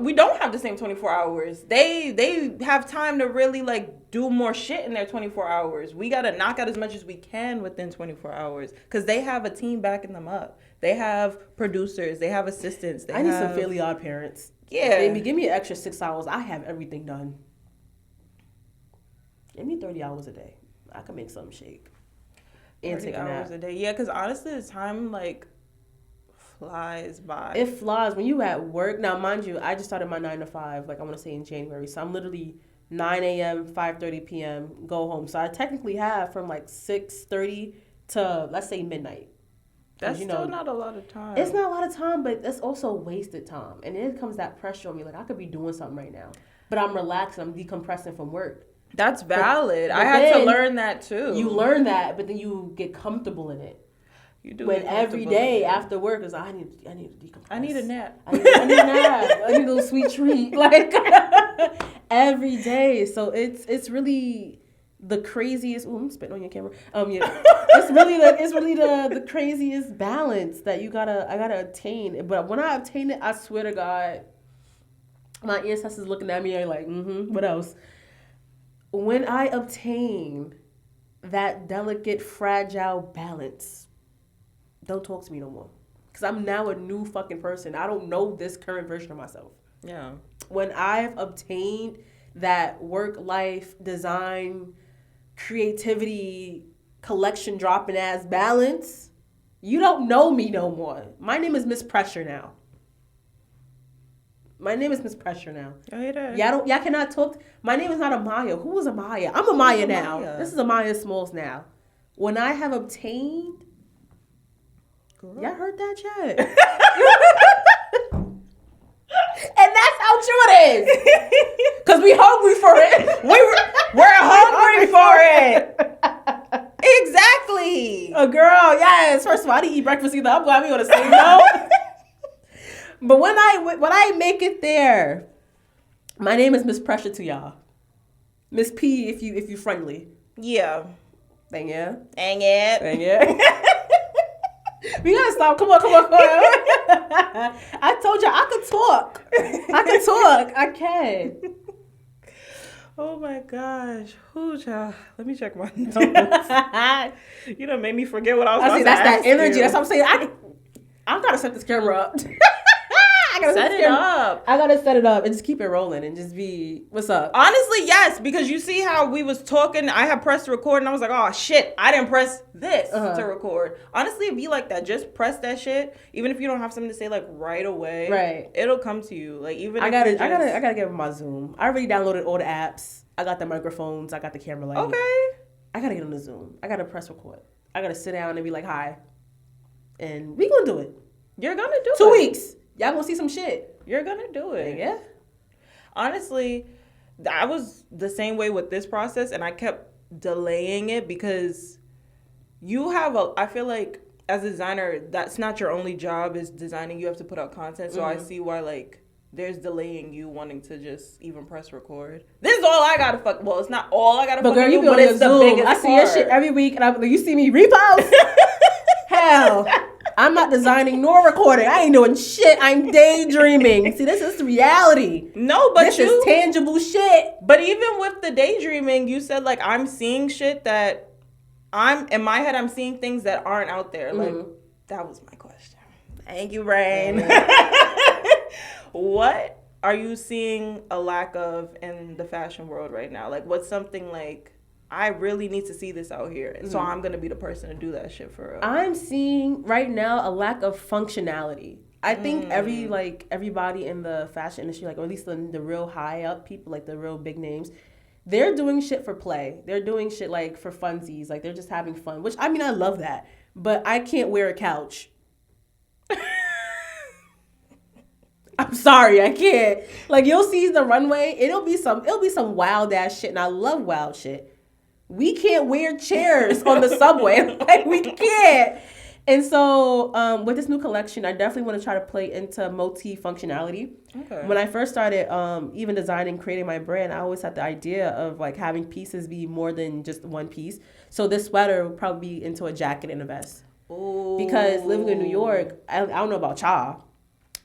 we don't have the same 24 hours. They have time to really like do more shit in their 24 hours. We gotta knock out as much as we can within 24 hours, because they have a team backing them up. They have producers. They have assistants. I need some Fairly Odd Parents. Yeah. Baby, give me an extra 6 hours. I have everything done. Give me 30 hours a day. I can make something shake. And 30 take a nap. hours a day. Yeah, because honestly, the time like flies by. It flies when you at work. Now, mind you, I just started my 9 to 5, like I want to say in January. So I'm literally 9 a.m., 5:30 p.m., go home. So I technically have from like 6:30 to, let's say, midnight. That's still not a lot of time. It's not a lot of time, but it's also wasted time. And then comes that pressure on me. Like, I could be doing something right now. But I'm relaxed. I'm decompressing from work. That's valid. But I had to learn that, too. You learn that, but then you get comfortable in it. You do. When every day after work is like, I need to decompress. I need a nap. I need a nap. I need a little sweet treat. Like, every day. So it's really the craziest. Ooh, I'm spitting on your camera. Yeah, it's really the craziest balance that I gotta attain. But when I obtain it, I swear to God, my ancestors looking at me are like, what else? When I obtain that delicate, fragile balance. Don't talk to me no more. Because I'm now a new fucking person. I don't know this current version of myself. Yeah. When I've obtained that work-life, design, creativity, collection dropping ass balance, you don't know me no more. My name is Miss Pressure now. My name is Miss Pressure now. Oh, yeah. Y'all cannot talk. My name is not Amiya. Who is Amiya? I'm Amiya now. This is Amiya Smalls now. When I have obtained, Girl. y'all heard that chat? And that's how true it is. Cause we hungry for it. We're hungry for it. Exactly. A girl, yes. First of all, I didn't eat breakfast either. I'm glad we on the same note. But when I make it there, my name is Miss Pressure to y'all. Miss P if you friendly. Yeah. Thank you. Dang it. Thank you. We gotta stop. Come on. I told you I could talk. I can. Oh my gosh. Who, child? Let me check my notes. You done made me forget what I was about to that's ask that energy. you. That's what I'm saying. I gotta set this camera up. I gotta Set it up. I gotta set it up and just keep it rolling and just be, what's up? Honestly, yes, because you see how we was talking. I had pressed record and I was like, oh shit, I didn't press this to record. Honestly, it'd be like that. Just press that shit. Even if you don't have something to say like right away, right? It'll come to you. Like even I gotta get my Zoom. I already downloaded all the apps. I got the microphones. I got the camera light. Okay. I gotta get on the Zoom. I gotta press record. I gotta sit down and be like, hi, and we gonna do it. You're gonna do it. 2 weeks. Y'all gonna see some shit. You're gonna do it. Yeah. Honestly, I was the same way with this process and I kept delaying it because I feel like as a designer, that's not your only job is designing. You have to put out content. So I see why like there's delaying you wanting to just even press record. This is all I gotta well, it's not all I gotta but girl, you do, but it's the biggest I see your shit every week and you see me repost. Hell. I'm not designing nor recording. I ain't doing shit. I'm daydreaming. See, this is reality. No, but this is tangible shit. But even with the daydreaming, you said like I'm seeing shit that in my head. I'm seeing things that aren't out there. Like that was my question. Thank you, Rain. What are you seeing a lack of in the fashion world right now? Like, what's something like? I really need to see this out here. And so I'm going to be the person to do that shit for real. I'm seeing right now a lack of functionality. I think everybody in the fashion industry, like, or at least the real high up people, like the real big names, they're doing shit for play. They're doing shit like for funsies. Like they're just having fun, which I mean, I love that, but I can't wear a couch. I'm sorry, I can't. Like you'll see the runway, it'll be some wild ass shit, and I love wild shit. We can't wear chairs on the subway. Like, we can't. And so with this new collection, I definitely want to try to play into multi-functionality. Okay. When I first started even designing, creating my brand, I always had the idea of like having pieces be more than just one piece. So this sweater would probably be into a jacket and a vest. Ooh. Because living in New York, I don't know about y'all.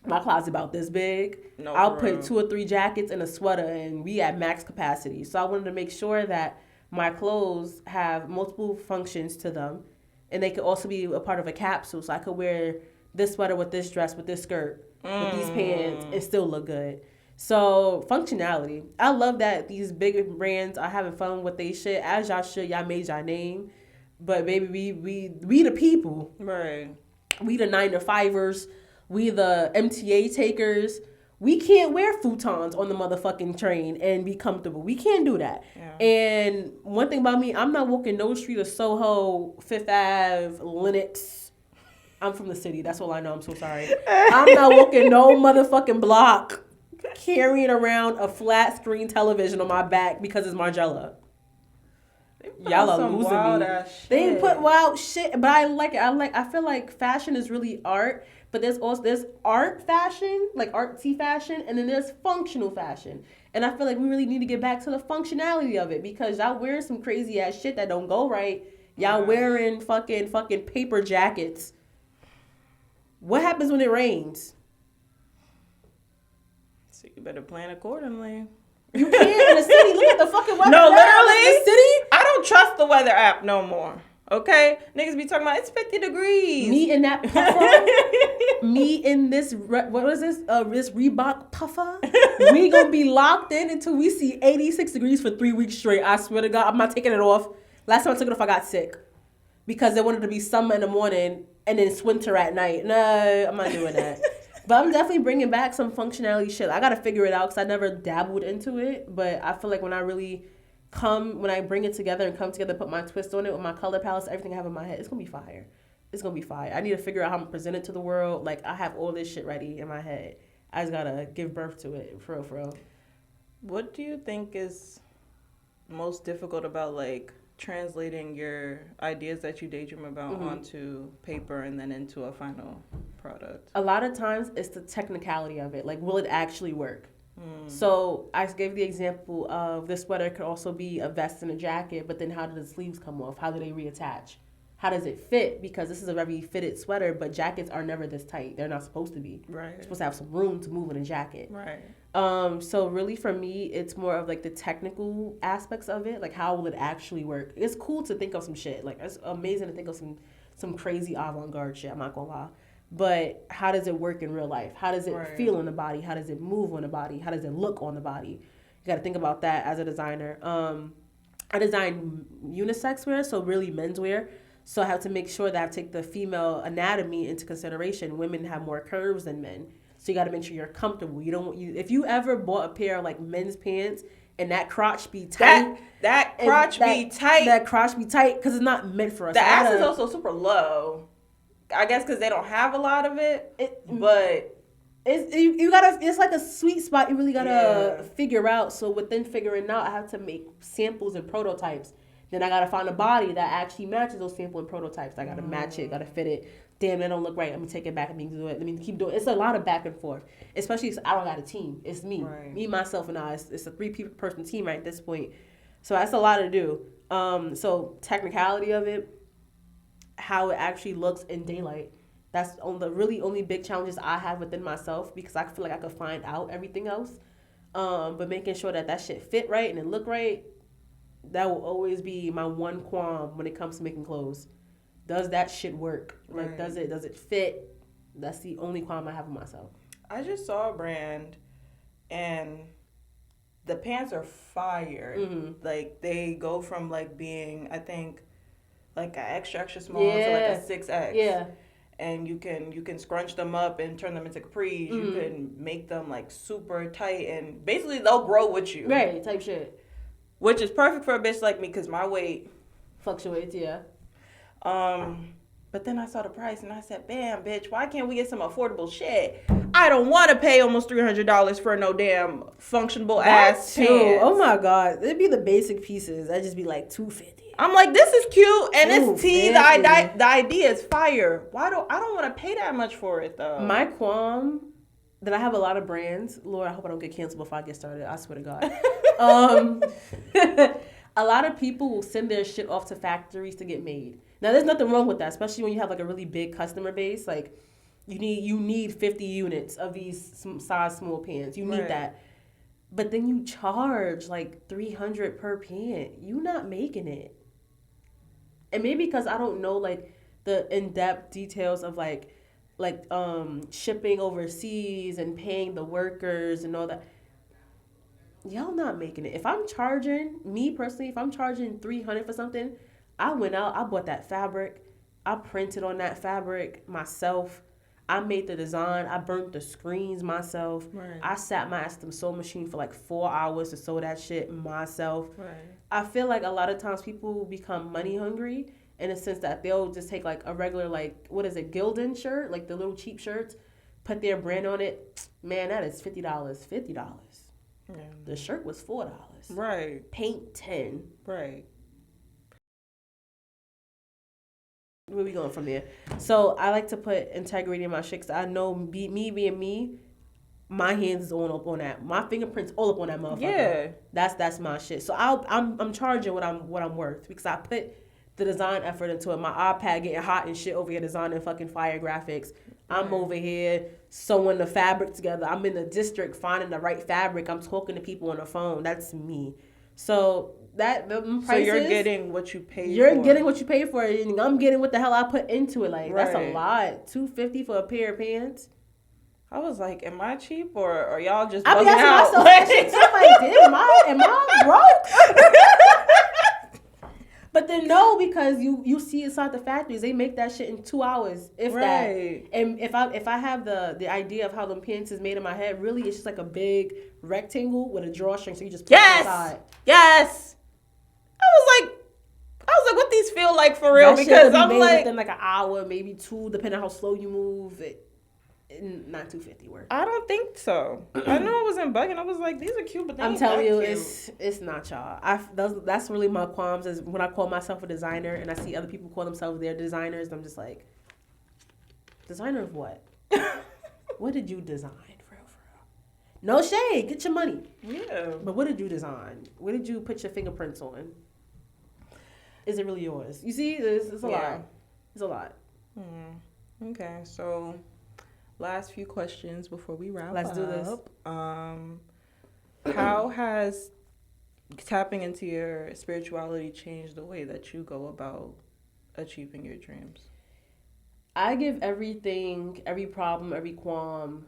My closet about this big. No, I'll put 2 or 3 jackets and a sweater, and we at max capacity. So I wanted to make sure that my clothes have multiple functions to them, and they could also be a part of a capsule. So I could wear this sweater with this dress, with this skirt, with these pants, and still look good. So functionality. I love that these big brands are having fun with they shit. As y'all should, y'all made y'all name. But baby, we the people. Right. We the 9-to-5ers. We the MTA takers. We can't wear futons on the motherfucking train and be comfortable. We can't do that. Yeah. And one thing about me, I'm not walking no street of Soho, Fifth Ave, Lenox. I'm from the city. That's all I know. I'm so sorry. I'm not walking no motherfucking block carrying around a flat screen television on my back because it's Margiela. Y'all are losing me. They put wild shit, but I like it. I feel like fashion is really art. But there's art fashion, like artsy fashion, and then there's functional fashion. And I feel like we really need to get back to the functionality of it because y'all wearing some crazy ass shit that don't go right. Y'all wearing fucking paper jackets. What happens when it rains? So you better plan accordingly. You can't in the city. Look at the fucking weather. No, literally. In the city? I don't don't trust the weather app no more. Okay, niggas be talking about it's 50 degrees. Me in that puffer, me in this what is this? This Reebok puffer. We gonna be locked in until we see 86 degrees for 3 weeks straight. I swear to God, I'm not taking it off. Last time I took it off, I got sick because they wanted to be summer in the morning and then it's winter at night. No, I'm not doing that. But I'm definitely bringing back some functionality shit. I gotta figure it out because I never dabbled into it. But I feel like when I bring it together and come together, put my twist on it with my color palettes, everything I have in my head, it's gonna be fire. It's gonna be fire. I need to figure out how I'm gonna present it to the world. Like, I have all this shit ready in my head. I just gotta give birth to it, for real. What do you think is most difficult about, like, translating your ideas that you daydream about onto paper and then into a final product? A lot of times, it's the technicality of it. Like, will it actually work? So I gave the example of this sweater could also be a vest and a jacket, but then how do the sleeves come off? How do they reattach? How does it fit? Because this is a very fitted sweater, but jackets are never this tight. They're not supposed to be. Right. You're supposed to have some room to move in a jacket. Right. So really for me, it's more of like the technical aspects of it. Like, how will it actually work? It's cool to think of some shit. Like, it's amazing to think of some crazy avant-garde shit. I'm not gonna lie. But how does it work in real life? How does it feel on the body? How does it move on the body? How does it look on the body? You got to think about that as a designer. I design unisex wear, so really menswear. So I have to make sure that I take the female anatomy into consideration. Women have more curves than men. So you got to make sure you're comfortable. If you ever bought a pair of like men's pants and that crotch be tight. That crotch be tight. That crotch be tight because it's not meant for us. The ass is also super low. I guess because they don't have a lot of it, but you gotta. It's like a sweet spot. You really gotta figure out. So within figuring out, I have to make samples and prototypes. Then I gotta find a body that actually matches those sample and prototypes. I gotta match it. Gotta fit it. Damn, that don't look right. Let me take it back. Let me do it. Let me keep doing it. It's a lot of back and forth. Especially because I don't got a team. It's me, myself, and I. It's a 3-person team right at this point. So that's a lot to do. So technicality of it. How it actually looks in daylight. That's the really only big challenges I have within myself because I feel like I could find out everything else. But making sure that shit fit right and it look right, that will always be my one qualm when it comes to making clothes. Does that shit work? Like, does it fit? That's the only qualm I have with myself. I just saw a brand and the pants are fire. Like, they go from like being, I think, like an extra small to like a 6X. Yeah. And you can scrunch them up and turn them into capris. You can make them like super tight and basically they'll grow with you. Right, type shit. Which is perfect for a bitch like me because my weight fluctuates, yeah. But then I saw the price and I said, bam, bitch, why can't we get some affordable shit? I don't want to pay almost $300 for no damn functional ass pants. Oh my God. It'd be the basic pieces. That'd just be like $250. I'm like, this is cute and it's tea. The idea is fire. I don't want to pay that much for it though. My qualm that I have a lot of brands. Lord, I hope I don't get canceled before I get started. I swear to God. A lot of people will send their shit off to factories to get made. Now, there's nothing wrong with that, especially when you have like a really big customer base. Like, you need 50 units of these size small pants. You need that. But then you charge like $300 per pant. You not making it. And maybe because I don't know like the in-depth details of like shipping overseas and paying the workers and all that. Y'all not making it. If I'm charging $300 for something, I went out, I bought that fabric, I printed on that fabric myself, I made the design, I burnt the screens myself, I sat my ass at the sewing machine for like 4 hours to sew that shit myself. I feel like a lot of times people become money hungry in a sense that they'll just take like a regular like, what is it, Gildan shirt, like the little cheap shirts, put their brand on it. Man, that is $50. $50. Yeah. The shirt was $4. Right. Paint $10. Right. Where we going from there? So I like to put integrity in my shit because I know me being me, my hands is all up on that. My fingerprints all up on that motherfucker. Yeah. That's my shit. So I'm charging what I'm worth because I put the design effort into it. My iPad getting hot and shit over here designing fucking fire graphics. I'm over here sewing the fabric together. I'm in the district finding the right fabric. I'm talking to people on the phone. That's me. So the prices. So you're getting what you pay for. You're getting what you pay for, and I'm getting what the hell I put into it. Like, that's a Right. lot. $250 for a pair of pants. I was like, am I cheap or are y'all just I bugging be asking out? myself that shit too. I'm like, damn, am I broke? But then no, because you see inside the factories, they make that shit in 2 hours, if Right. that. And if I have the idea of how them pants is made in my head, really it's just like a big rectangle with a drawstring, so you just put it inside. Yes. I was like, what these feel like for real? That shit Because could be I'm made like, within like an hour, maybe 2, depending on how slow you move. Not $250 worth. I don't think so. I know I wasn't bugging. I was like, these are cute, but they I'm ain't telling that you, cute. it's not y'all. That's really my qualms is when I call myself a designer and I see other people call themselves their designers. I'm just like, designer of what? What did you design for real? No shade, get your money. Yeah. But what did you design? What did you put your fingerprints on? Is it really yours? You see, it's a lot. It's a lot. Okay, so last few questions before we wrap up. Let's do this. How has tapping into your spirituality changed the way that you go about achieving your dreams? I give everything, every problem, every qualm.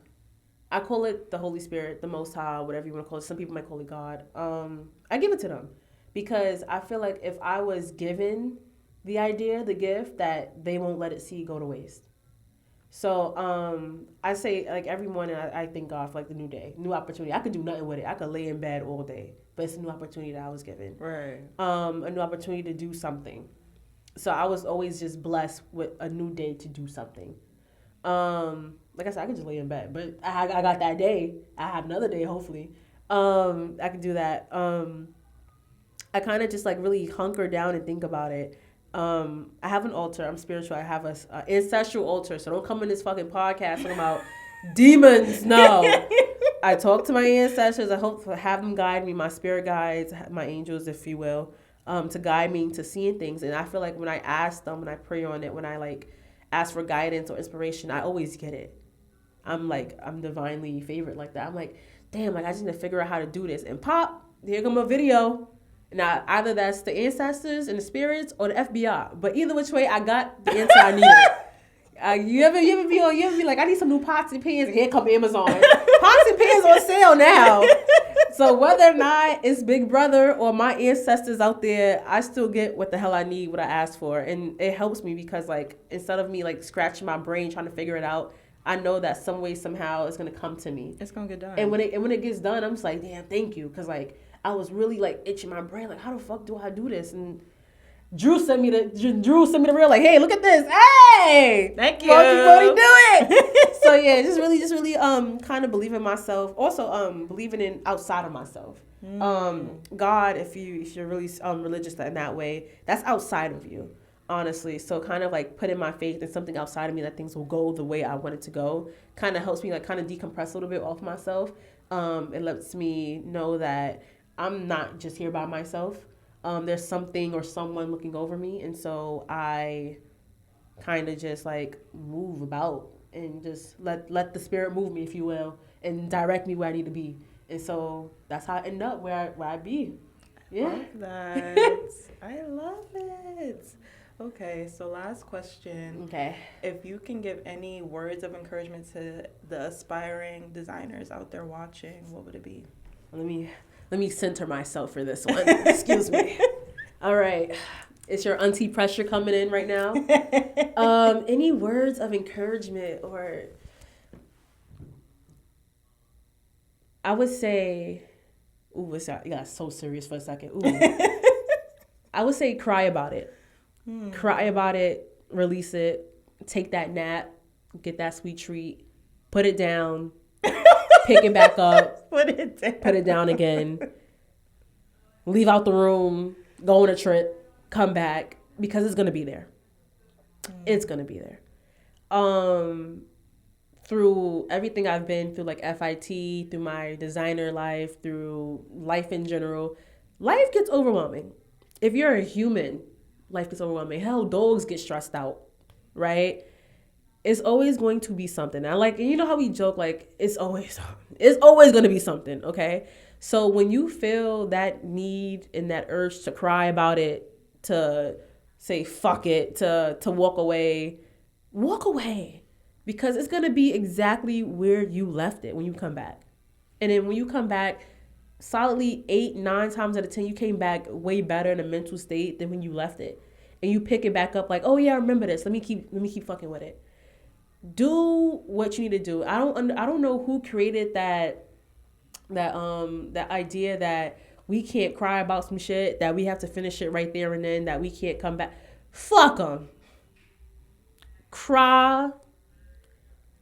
I call it the Holy Spirit, the Most High, whatever you want to call it. Some people might call it God. I give it to them because I feel like if I was given the idea, the gift, that they won't let it go to waste. So I say, like, every morning I thank God for, like, the new day, new opportunity. I could do nothing with it. I could lay in bed all day, but it's a new opportunity that I was given. Right. A new opportunity to do something. So I was always just blessed with a new day to do something. Like I said, I could just lay in bed, but I got that day. I have another day, hopefully. I can do that. I kind of just, like, really hunker down and think about it. I have an altar. I'm spiritual. I have a ancestral altar. So don't come in this fucking podcast talking about demons. No. I talk to my ancestors. I hope to have them guide me, my spirit guides, my angels, if you will, to guide me to seeing things. And I feel like when I ask them, when I pray on it, when I, like, ask for guidance or inspiration, I always get it. I'm divinely favored like that. I'm like, damn, like, I just need to figure out how to do this. And pop, here come a video. Now, either that's the ancestors and the spirits or the FBI. But either which way, I got the answer I needed. You ever be like, I need some new pots and pans. Here come Amazon. Pots and pans on sale now. So whether or not it's Big Brother or my ancestors out there, I still get what the hell I need, what I asked for. And it helps me because, like, instead of me, like, scratching my brain trying to figure it out, I know that some way, somehow, it's going to come to me. It's going to get done. And when it gets done, I'm just like, damn, thank you. Because, like, I was really, like, itching my brain, like, how the fuck do I do this? And Drew sent me the reel, like, hey, look at this. Hey! Thank you. Won't do it? So, yeah, just really kind of believe in myself. Also, believing in outside of myself. God, if you're really religious in that way, that's outside of you, honestly. So kind of, like, putting my faith in something outside of me that things will go the way I want it to go kind of helps me, like, kind of decompress a little bit off myself. It lets me know that I'm not just here by myself. There's something or someone looking over me. And so I kind of just, like, move about and just let the spirit move me, if you will, and direct me where I need to be. And so that's how I end up where I be. Yeah. Love that. I love it. Okay, so last question. Okay. If you can give any words of encouragement to the aspiring designers out there watching, what would it be? Let me center myself for this one. Excuse me. All right. It's your auntie pressure coming in right now. Any words of encouragement, or I would say, ooh, it got so serious for a second. Ooh. I would say cry about it. Cry about it, release it, take that nap, get that sweet treat, put it down, pick it back up, Put it down again, leave out the room, go on a trip, come back, because it's going to be there. It's going to be there. Through everything I've been through, like FIT, through my designer life, through life in general, life gets overwhelming. If you're a human, life gets overwhelming. Hell, dogs get stressed out, right? It's always going to be something. And you know how we joke, like, it's always going to be something, okay? So when you feel that need and that urge to cry about it, to say fuck it, to walk away, because it's going to be exactly where you left it when you come back. And then when you come back, solidly 8-9 times out of 10, you came back way better in a mental state than when you left it. And you pick it back up like, oh yeah, I remember this. Let me keep fucking with it. Do what you need to do. I don't know who created that idea that we can't cry about some shit, that we have to finish it right there and then, that we can't come back. Fuck them. Cry.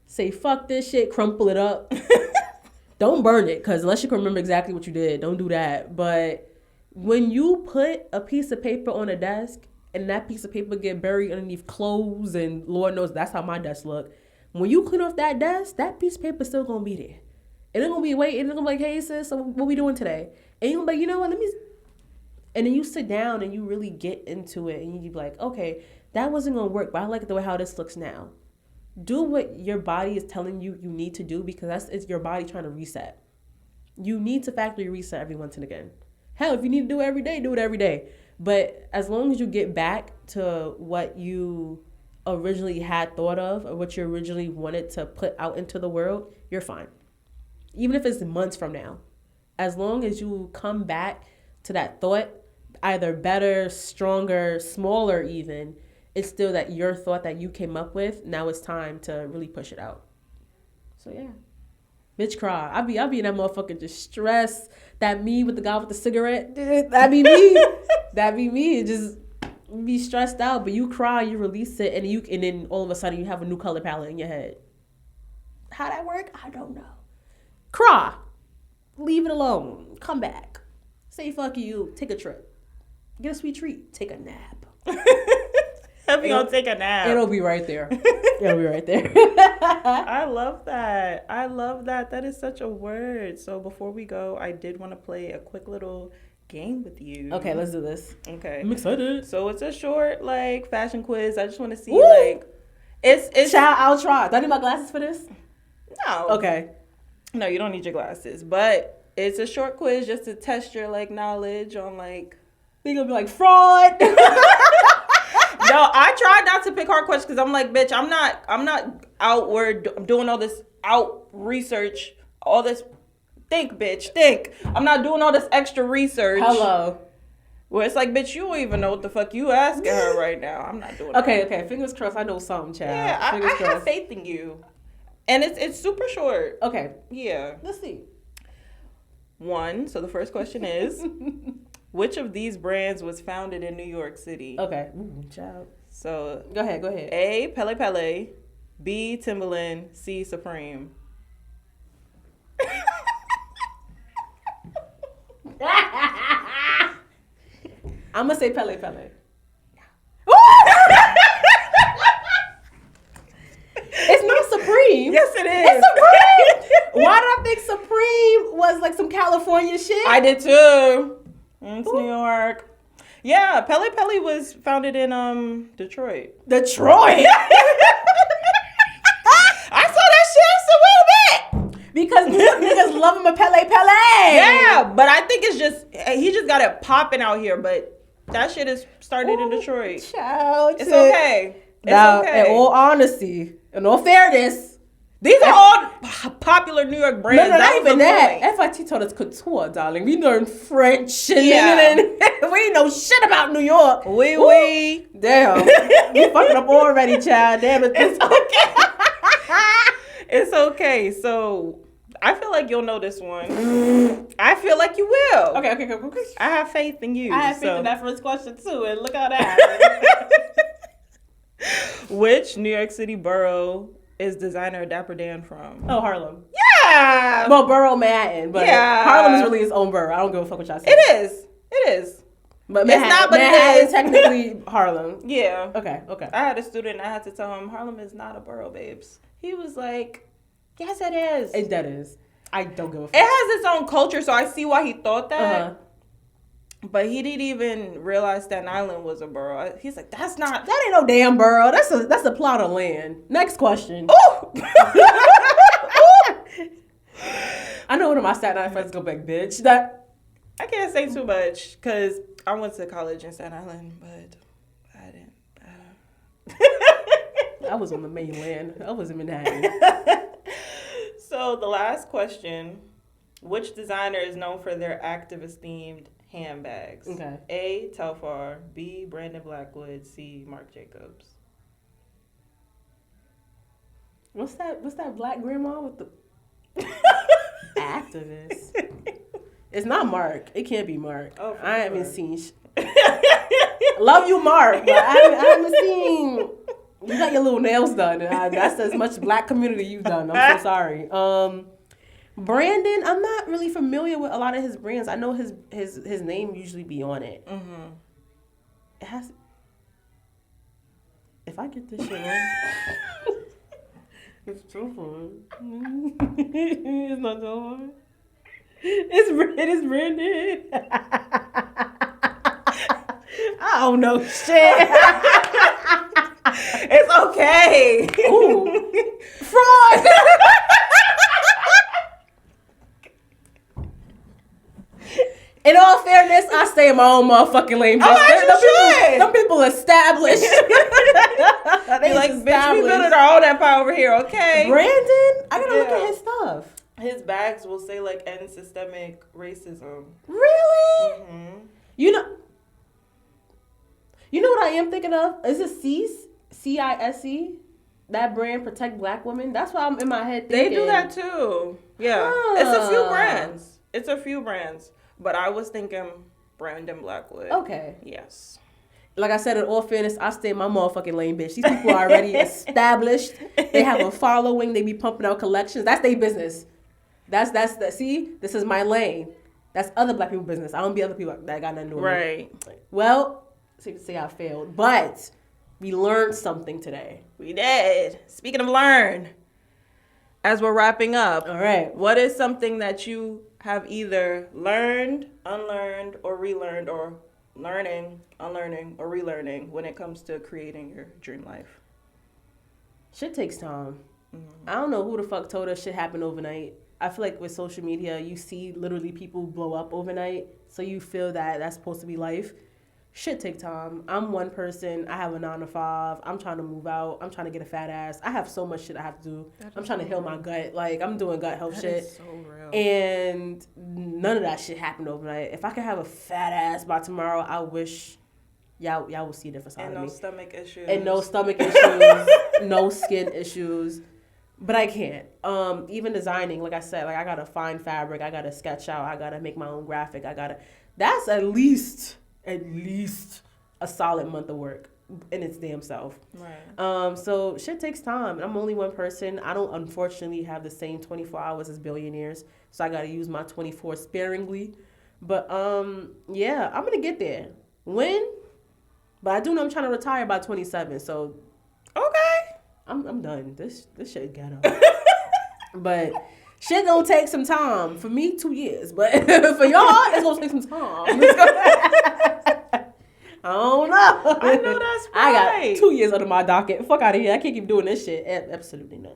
Say fuck this shit. Crumple it up. Don't burn it, because unless you can remember exactly what you did, don't do that. But when you put a piece of paper on a desk and that piece of paper get buried underneath clothes, and Lord knows that's how my desk look. When you clean off that desk, that piece of paper still gonna be there. And it's gonna be waiting. It's gonna be like, hey sis, so what we doing today? And you're like, you know what? And then you sit down and you really get into it, and you be like, okay, that wasn't gonna work, but I like the way how this looks now. Do what your body is telling you need to do, because it's your body trying to reset. You need to factory reset every once and again. Hell, if you need to do it every day, do it every day. But as long as you get back to what you originally had thought of, or what you originally wanted to put out into the world, you're fine. Even if it's months from now. As long as you come back to that thought, either better, stronger, smaller even, it's still that your thought that you came up with. Now it's time to really push it out. So yeah, bitch, cry. I be in that motherfucker just stressed. That me with the guy with the cigarette. That be me. That be me. Just be stressed out. But you cry, you release it, and then all of a sudden you have a new color palette in your head. How that work? I don't know. Cry. Leave it alone. Come back. Say fuck you. Take a trip. Get a sweet treat. Take a nap. If you don't take a nap, it'll be right there. It'll be right there. I love that. That is such a word. So before we go, I did want to play a quick little game with you. Okay, let's do this. Okay, I'm excited. So it's a short fashion quiz. I just want to see Woo! It's. Child, I'll try. Do I need my glasses for this? No. Okay. No, you don't need your glasses, but it's a short quiz just to test your knowledge on They gonna be like fraud. No, I tried not to pick hard questions because I'm like, bitch, I'm not outward doing all this research, all this. Think, bitch, think. I'm not doing all this extra research. Hello. Well, it's like, bitch, you don't even know what the fuck you asking her right now. I'm not doing Okay, that. okay. Fingers crossed. I know something, child. Yeah, I have faith in you. And it's super short. Okay. Yeah. Let's see. 1. So the first question is, which of these brands was founded in New York City? Okay. Ooh, child. So go ahead. A, Pele Pele. B, Timberland. C, Supreme. I'm gonna say Pele Pele. It's not Supreme. Yes, it is. It's Supreme. Why did I think Supreme was some California shit? I did too. It's New York. Yeah, Pele Pele was founded in Detroit. Detroit. I saw that shit. I said, wait a minute. Because niggas love him a Pele Pele. Yeah, but I think he just got it popping out here. But that shit is started in Detroit. Child, it's okay. Now, okay. In all honesty, in all fairness, these are all popular New York brands. No, not even that. FIT taught us couture, darling. We learned French. And we know shit about New York. Oui. Damn. You fucking up already, child. Damn it. It's okay. It's okay. So, I feel like you'll know this one. I feel like you will. Okay. I have faith in you. I have faith in that first question, too. And look how that happened. Which New York City borough is designer Dapper Dan from? Oh, Harlem. Yeah. Well, borough Manhattan, but Harlem is really its own borough. I don't give a fuck what y'all say. It is. But Manhattan is technically Harlem. Yeah. Okay. I had a student, I had to tell him Harlem is not a borough, babes. He was like, yes, it is. That is. I don't give a fuck. It has its own culture, so I see why he thought that. Uh-huh. But he didn't even realize Staten Island was a borough. He's like, that ain't no damn borough. That's a plot of land. Next question. Ooh! I know one of my Staten Island friends go back, bitch. That I can't say too much because I went to college in Staten Island, but I didn't. I was on the mainland. I was in Manhattan. So the last question: which designer is known for their activist-themed handbags? Okay. A. Telfar, B. Brandon Blackwood, C. Marc Jacobs. What's that black grandma with the activist? It's not Mark. It can't be Mark. Oh, I haven't seen. Love you, Mark, but I haven't seen. You got your little nails done, and that's as much black community you've done. I'm so sorry. Brandon, I'm not really familiar with a lot of his brands. I know his name usually be on it. Mm-hmm. It has. If I get this shit wrong, it's truthful. It's not so hard. It is Brandon. I don't know shit. It's okay. Ooh. Fraud. In all fairness, I stay in my own motherfucking lane. Them people established. They like, bitch, we building our own empire over here, okay? Brandon, I gotta look at his stuff. His bags will say like end systemic racism. Really? Mm-hmm. You know what I am thinking of? Is it CISE? That brand, Protect Black Women? That's why I'm in my head thinking. They do that too. Yeah. It's a few brands. But I was thinking Brandon Blackwood. Okay. Yes. Like I said, in all fairness, I stay in my motherfucking lane, bitch. These people are already established. They have a following. They be pumping out collections. That's their business. That's see, this is my lane. That's other black people business. I don't be other people that got nothing to do with Right. me. Well, say I failed, but we learned something today. We did. Speaking of learn, as we're wrapping up, all right, what is something that you have either learned, unlearned, or relearned, or learning, unlearning, or relearning when it comes to creating your dream life? Shit takes time. Mm-hmm. I don't know who the fuck told us shit happened overnight. I feel like with social media, you see literally people blow up overnight, so you feel that that's supposed to be life. Shit take time. I'm one person. I have a 9 to 5. I'm trying to move out. I'm trying to get a fat ass. I have so much shit I have to do. I'm trying to heal my gut. Like, I'm doing gut health shit. Is so real. And none of that shit happened overnight. If I could have a fat ass by tomorrow, I wish y'all will see a different side of me. And no stomach issues. And no stomach issues. No skin issues. But I can't. Even designing, like I said, like I gotta find fabric. I gotta sketch out. I gotta make my own graphic. That's at least a solid month of work in its damn self. Right. So shit takes time. I'm only one person. I don't unfortunately have the same 24 hours as billionaires, so I got to use my 24 sparingly. But yeah, I'm gonna get there. When? But I do know I'm trying to retire by 27. So okay, I'm done. This shit ghetto. But shit gonna take some time. For me, 2 years. But for y'all, it's gonna take some time. I don't know. I know that's right. I got 2 years under my docket. Fuck out of here. I can't keep doing this shit. Absolutely not.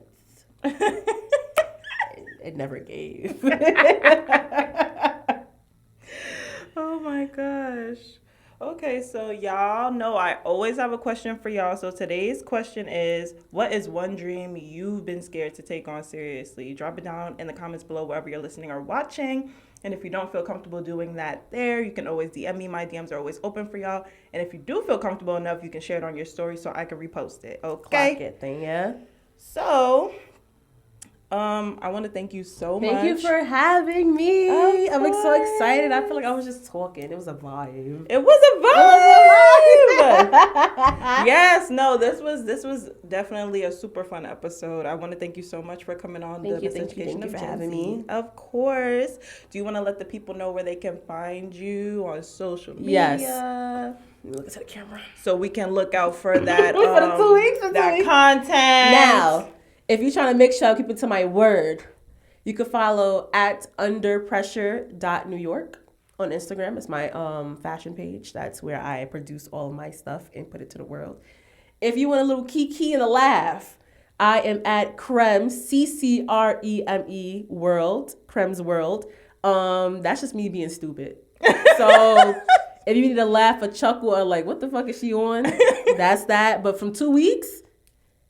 It never gave. Oh my gosh. Okay, so y'all know I always have a question for y'all. So today's question is, what is one dream you've been scared to take on seriously? Drop it down in the comments below wherever you're listening or watching. And if you don't feel comfortable doing that there, you can always DM me. My DMs are always open for y'all. And if you do feel comfortable enough, you can share it on your story so I can repost it. Okay? Clock it thing, yeah. So, I want to thank you so much. Thank you for having me. I'm like so excited. I feel like I was just talking. It was a vibe. It was a vibe. Yes, no, this was definitely a super fun episode. I want to thank you so much for coming on. Thank you for having me. Of course. Do you want to let the people know where they can find you on social media? Yes. Let me look into the camera. So we can look out for that. For the 2 weeks. That content. Now, if you're trying to make sure I keep it to my word, you can follow at underpressure.newyork on Instagram. It's my fashion page. That's where I produce all of my stuff and put it to the world. If you want a little kiki and a laugh, I am at Crems, CCREME World, Crems World. That's just me being stupid. So if you need to laugh or chuckle or like, what the fuck is she on? That's that. But from 2 weeks,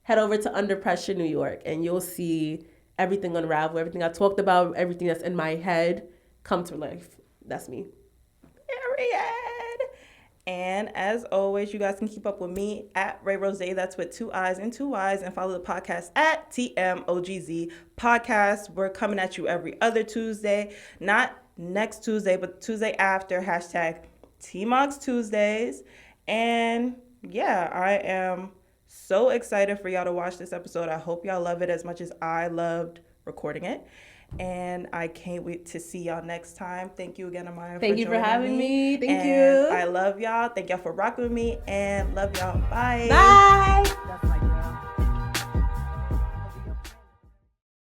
head over to Under Pressure New York and you'll see everything unravel, everything I talked about, everything that's in my head come to life. That's me. Period. And as always, you guys can keep up with me at Rai Rozay. That's with 2 I's and 2 Y's. And follow the podcast at TMOGZ Podcast. We're coming at you every other Tuesday. Not next Tuesday, but Tuesday after. Hashtag TMOGZ Tuesdays. And yeah, I am so excited for y'all to watch this episode. I hope y'all love it as much as I loved recording it. And I can't wait to see y'all next time. Thank you again, Amiya. Thank you for having me. Thank you. I love y'all. Thank y'all for rocking with me and love y'all. Bye. Bye.